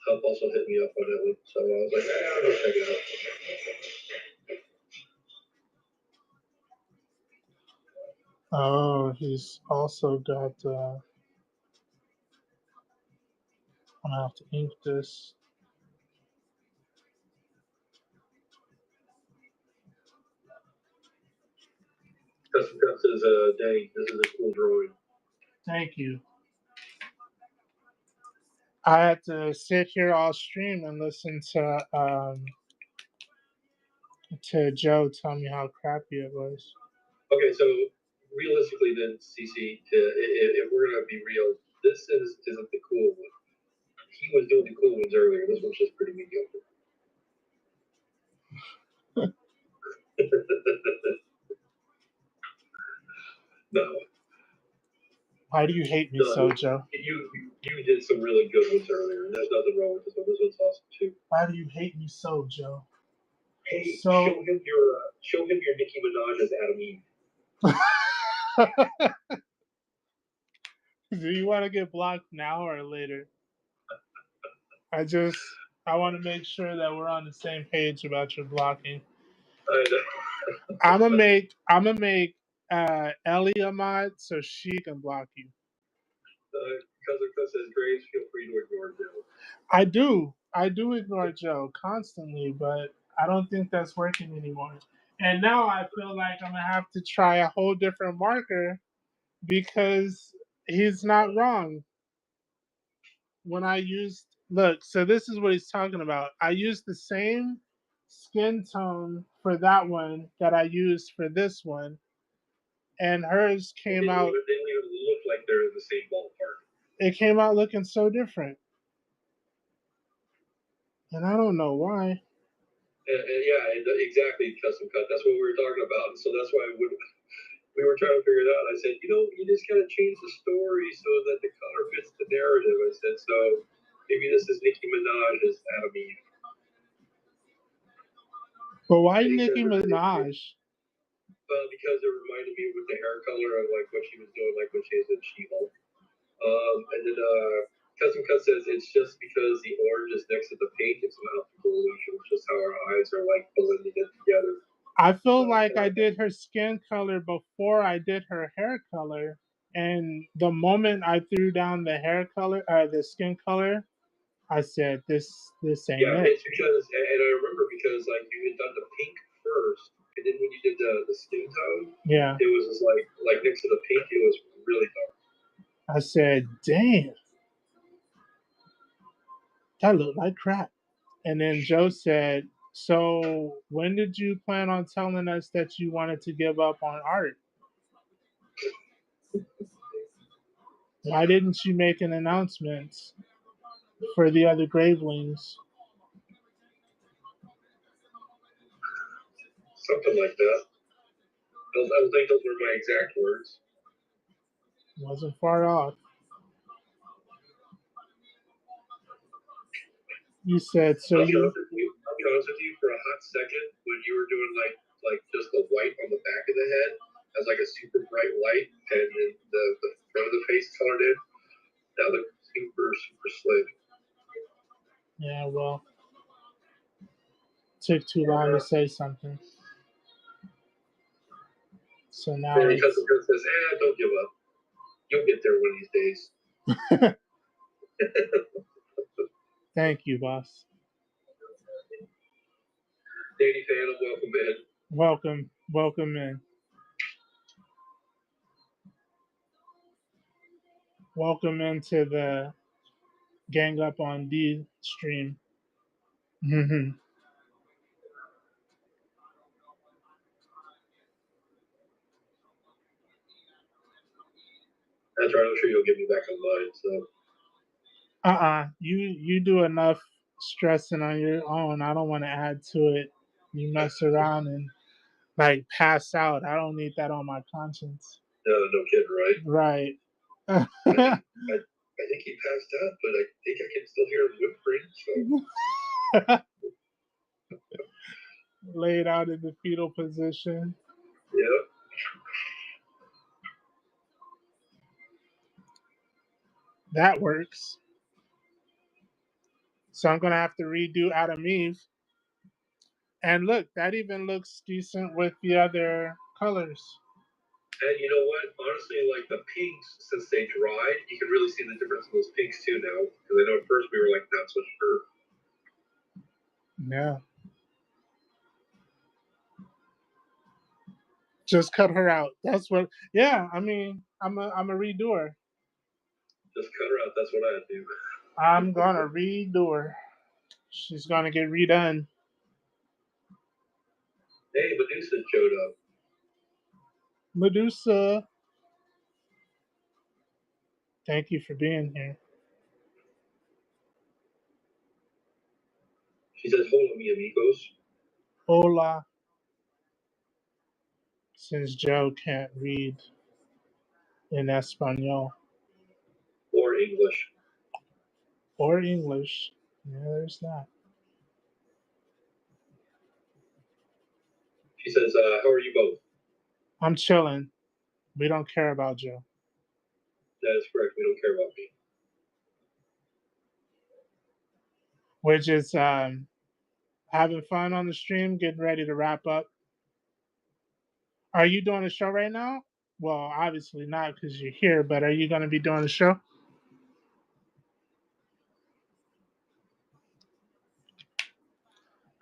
Huff also hit me up on that one, so I was like, I'll go check it out. Oh, he's also got. I'm gonna have to ink this. Custom Cut says, dang, this is a cool drawing. Thank you. I had to sit here all stream and listen to Joe tell me how crappy it was. Okay, so realistically, then, CC, if we're gonna be real, this isn't the cool one. He was doing the cool ones earlier. This one's just pretty mediocre. No. Why do you hate me so, Joe? You did some really good ones earlier, and there's nothing wrong with this one. This one's awesome too. Why do you hate me so, Joe? Hey, so, show him your Nicki Minaj as Adam Eve. Do you want to get blocked now or later? I want to make sure that we're on the same page about your blocking. I know. I'm gonna make Ellie a mod so she can block you. Cousin Chris says, Graves, feel free to ignore Joe. I do ignore Joe constantly, but I don't think that's working anymore. And now I feel like I'm gonna have to try a whole different marker because he's not wrong. When I used, look, so this is what he's talking about. I used the same skin tone for that one that I used for this one, and hers came out. They don't even look like they're in the same ballpark. It came out looking so different, and I don't know why. Yeah, exactly. Custom cut. That's what we were talking about. And so that's why we were trying to figure it out. I said, you just got to change the story so that the color fits the narrative. I said, so maybe this is Nicki Minaj's Adam Eve. But why Nicki Minaj? Because it reminded me with the hair color of like what she was doing, like when she was in She-Hulk. And then Custom Cut says it's just because the orange is next to the pink. It's an optical illusion. It's just how our eyes are like blending it together. I feel like I did her skin color before I did her hair color, and the moment I threw down the hair color, the skin color, I said, "This ain't Yeah, it." it's because, and I remember because like you had done the pink first, and then when you did the skin tone, Yeah, it was just like next to the pink, it was really dark. I said, "Damn, that looked like crap." And then Joe said, "So when did you plan on telling us that you wanted to give up on art? Why didn't you make an announcement for the other Gravelings?" Something like that. I don't think those were my exact words. Wasn't far off. You said, "So I'll be you." honest with you. For a hot second, when you were doing like just the white on the back of the head as like a super bright white, and then the front of the face colored in, that looked super slick. Yeah, well, took too long to say something. So now And because it's. the girl says, don't give up. You'll get there one of these days. Thank you, boss. Danny Phantom, welcome in. Welcome in. Welcome into the Gang Up on D stream. Mhm. That's right. I'm sure you'll get me back online. So. You do enough stressing on your own. I don't want to add to it. You mess around and like pass out. I don't need that on my conscience. No kidding, right? Right. I think he passed out, but I think I can still hear him whimpering. So. Laid out in the fetal position. Yeah. That works. So I'm gonna have to redo Adam Eve. And look, that even looks decent with the other colors. And you know what? Honestly, like the pinks, since they dried, you can really see the difference in those pinks too now. Because I know at first we were like not so sure. Yeah. Just cut her out. That's what. Yeah, I mean, I'm a redo her. Just cut her out. That's what I do. I'm gonna redo her. She's gonna get redone. Hey, Medusa showed up. Medusa, thank you for being here. She says, "Hola, mi amigos." Hola. Since Joe can't read in Espanol Or English. or English, yeah, there's that. She says, "How are you both?" I'm chilling. We don't care about Joe. That is correct. We don't care about me. We're just having fun on the stream, getting ready to wrap up. Are you doing a show right now? Well, obviously not because you're here, but are you going to be doing a show?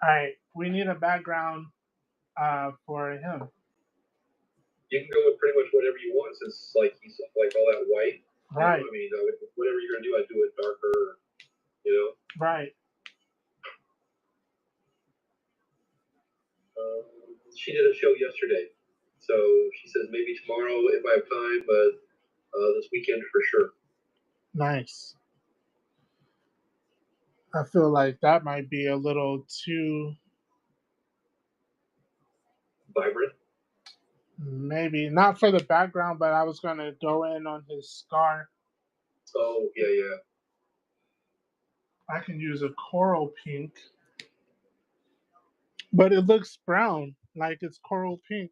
All right, we need a background for him. You can go with pretty much whatever you want, since like he's like all that white. Right. I mean, whatever you're gonna do, I do it darker. Right. she did a show yesterday, so she says maybe tomorrow if I have time, but this weekend for sure. Nice. I feel like that might be a little too, Vibrant. maybe not for the background, but I was gonna go in on his scar. Oh yeah. I can use a coral pink, but it looks brown, like it's coral pink.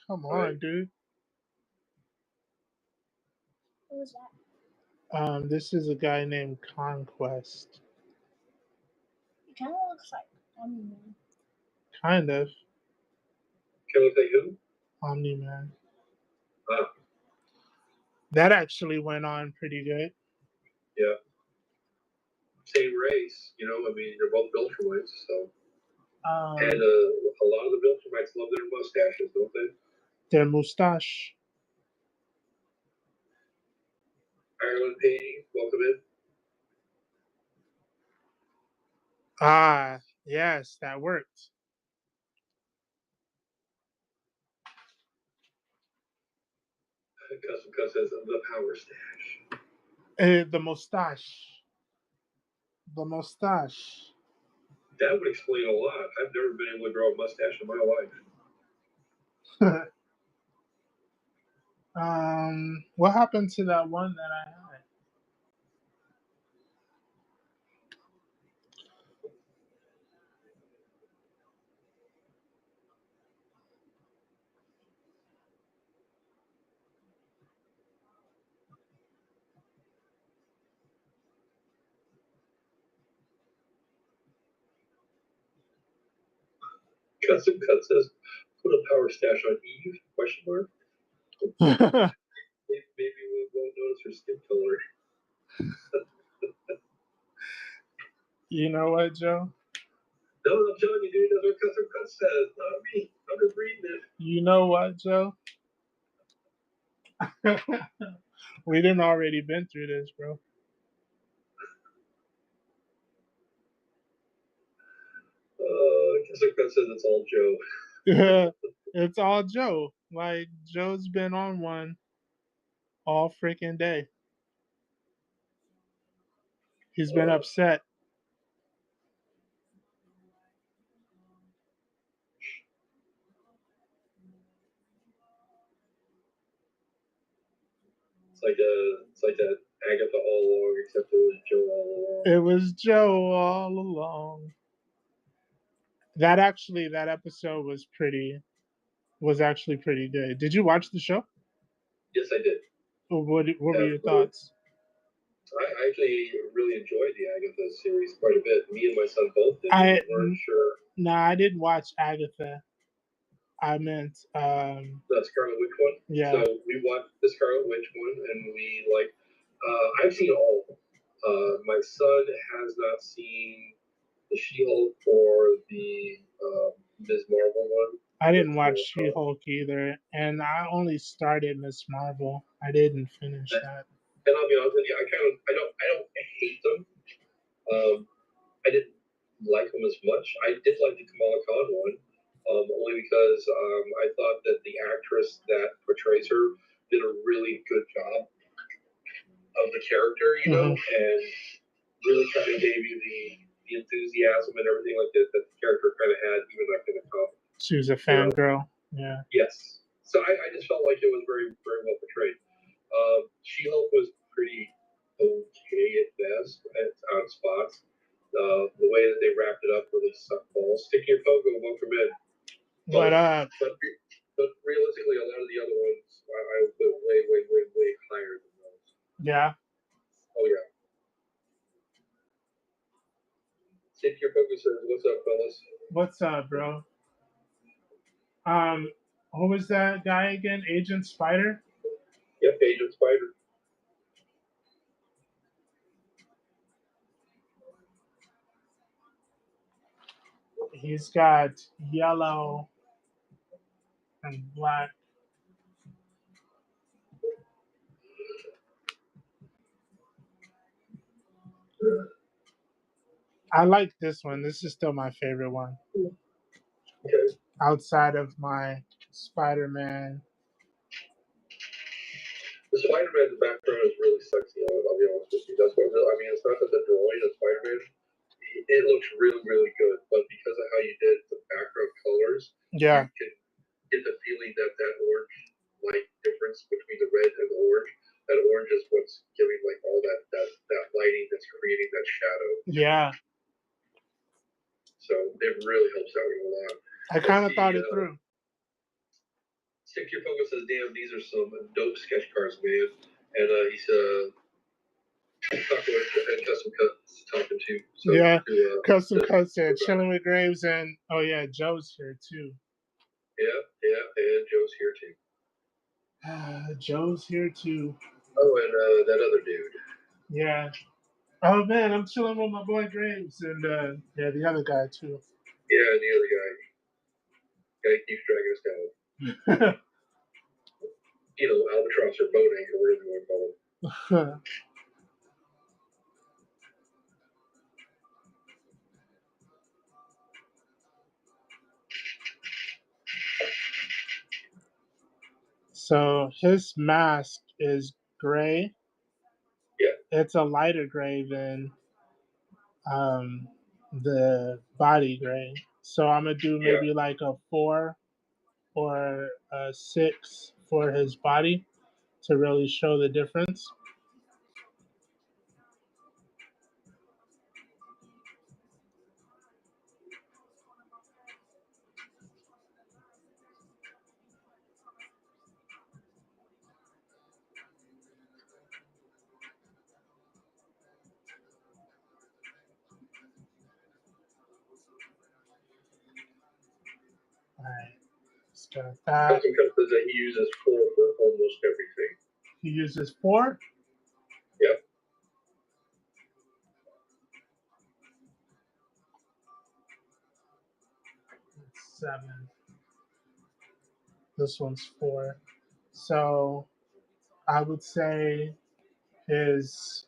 Come on, Right. dude. What was that? This is a guy named Conquest. It kind of looks like Omni Man. Kind of. Can I look like who? Omni Man. Ah, That actually went on pretty good. yeah. Same race, you know. I mean, they're both Beltramites, so. And Um, a lot of the Beltramites love their mustaches, don't they? their mustache. Ireland painting, welcome in. Ah, yes, that worked. Custom Cut says the power stash. The mustache. The mustache. That would explain a lot. I've never been able to grow a mustache in my life. What happened to that one that I had? Custom Cut says, put a power stash on Eve? Question mark. Maybe we won't notice her skin color. You know what, Joe? No, I'm telling you, dude, that's what Custom Cut says, not me. I'm just reading it. You know what, Joe? We didn't already been through this, bro. Custom Cut says it's all Joe. It's all Joe. Like Joe's been on one all freaking day. He's been upset. It's like that Agatha all along, except it was Joe all along. It was Joe all along. That episode was actually pretty good. Did you watch the show? Yes, I did. What were your Absolutely. thoughts? I actually really enjoyed the Agatha series quite a bit. Me and my son both did. I We weren't sure. Nah, I didn't watch Agatha. I meant The Scarlet Witch one. yeah. So we watched the Scarlet Witch one, and we like. I've seen all of them. My son has not seen the She-Hulk or the Ms. Marvel one. I didn't watch She-Hulk either, and I only started Miss Marvel. I didn't finish that. And I'll be honest with you, I don't hate them. I didn't like them as much. I did like the Kamala Khan one, only because I thought that the actress that portrays her did a really good job of the character, you know, and really kind of gave you the enthusiasm and everything like that the character kind of had, even like in the comic. She was a fangirl. Yeah. Yes. So I just felt like it was very, very well portrayed. She-Hulk was pretty okay at best on spots. The way that they wrapped it up really sucked balls. Sticky and Pogo, welcome in. But But realistically, a lot of the other ones I would put way higher than those. Yeah. Oh yeah. Sticky and Pogo says, "What's up, fellas?" What's up, bro? Who was that guy again? Agent Spider? Yep, Agent Spider. He's got yellow and black. I like this one. This is still my favorite one. Okay. outside of my Spider-Man. The Spider-Man background is really sexy. I'll be honest with you. That's what I mean. It's not that the drawing of Spider-Man, it looks really, really good, but because of how you did the background colors, Yeah, you can get the feeling that that orange light difference between the red and the orange, that orange is what's giving like all that lighting that's creating that shadow. yeah. So it really helps out a lot. I kind of thought it through. Stick Your Focus says, "Damn, these are some dope sketch cards, man." And he's talking and custom cuts talking to. So Yeah, to, Custom Cut said chilling with Graves, and oh yeah, Joe's here too. Yeah, and Joe's here too. Joe's here too. Oh, and that other dude. Yeah. Oh man, I'm chilling with my boy Graves, and yeah, the other guy too. Yeah, the other guy keeps dragging us down. You know, albatross or boat anchor, whatever you want to call them. So his mask is gray. Yeah. It's a lighter gray than um, the body gray. So I'm gonna do maybe like a 4 or a 6 for his body to really show the difference. All right, start that. Custom Cut says that he uses 4 for almost everything. He uses 4. Yep. 7. This one's 4. So I would say his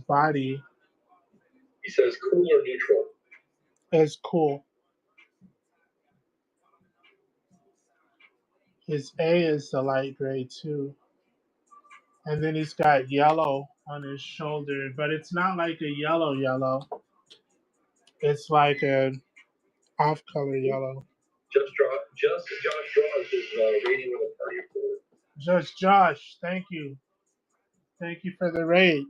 body He says cool or neutral. is cool. His A is the light gray too. And then he's got yellow on his shoulder, but it's not like a yellow. It's like a off color yellow. Just Josh draws his rating with a party of 4. Just Josh, thank you. Thank you for the raid.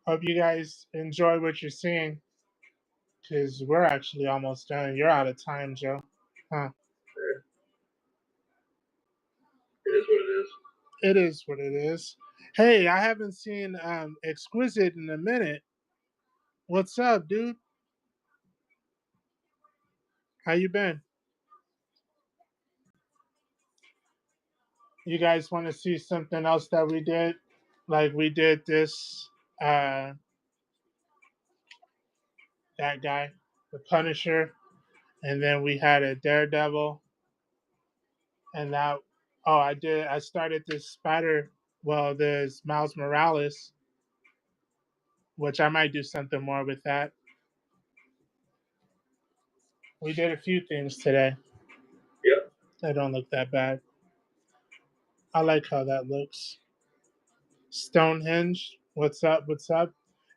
Hope you guys enjoy what you're seeing. Because we're actually almost done. You're out of time, Joe. Huh. It is what it is. It is what it is. Hey, I haven't seen Exquisite in a minute. What's up, dude? How you been? You guys want to see something else that we did? Like we did this, that guy, the Punisher, and then we had a Daredevil, and that. Oh, I started this Spider. Well, there's Miles Morales, which I might do something more with that. We did a few things today. Yeah. They don't look that bad. I like how that looks. Stonehenge, what's up? What's up?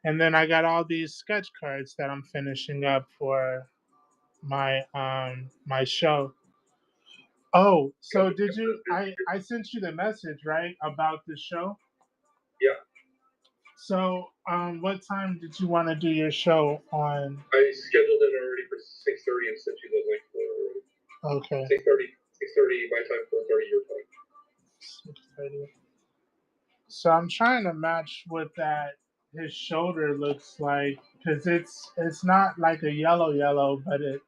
And then I got all these sketch cards that I'm finishing up for my show. Oh, so did you? I sent you the message right about the show. Yeah. So what time did you want to do your show on? I scheduled it already for 6:30 and sent you the link for it already. Okay. 6:30 my time, 4:30 your time. 6:30. So I'm trying to match what that his shoulder looks like because it's not like a yellow, but it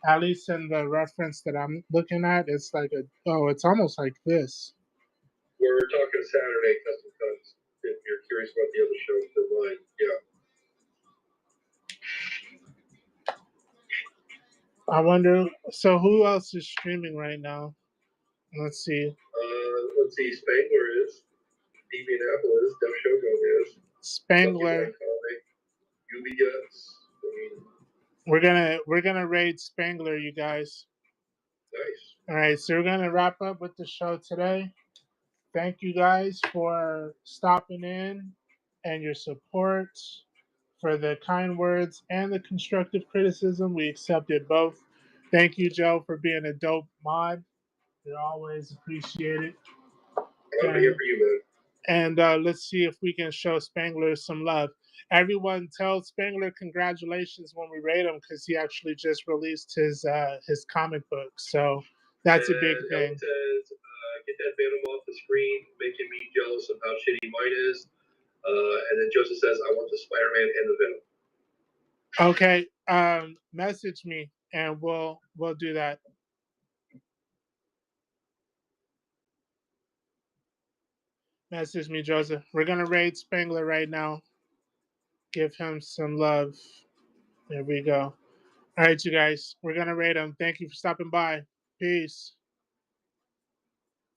at least in the reference that I'm looking at, it's like it's almost like this. We're talking Saturday custom cuts. If you're curious about the other show for mine, yeah. I wonder. So who else is streaming right now? Let's see. Let's see. Spangler is. Deviant Apple is. Def Shogun is. Spangler. Yubi Guts. I mean, We're gonna raid Spangler, you guys. Nice. All right, so we're gonna wrap up with the show today. Thank you guys for stopping in and your support, for the kind words and the constructive criticism. We accepted both. Thank you, Joe, for being a dope mod. You're always appreciated. I'm here for you, man. And let's see if we can show Spangler some love. Everyone tell Spangler congratulations when we rate him because he actually just released his comic book. So that's a big thing. Ellen says, get that Venom off the screen, making me jealous of how shitty mine is. And then Joseph says, I want the Spider-Man and the Venom. Okay, message me and we'll do that. Message me, Joseph. We're gonna raid Spangler right now. Give him some love. There we go. All right, you guys. We're gonna raid him. Thank you for stopping by. Peace.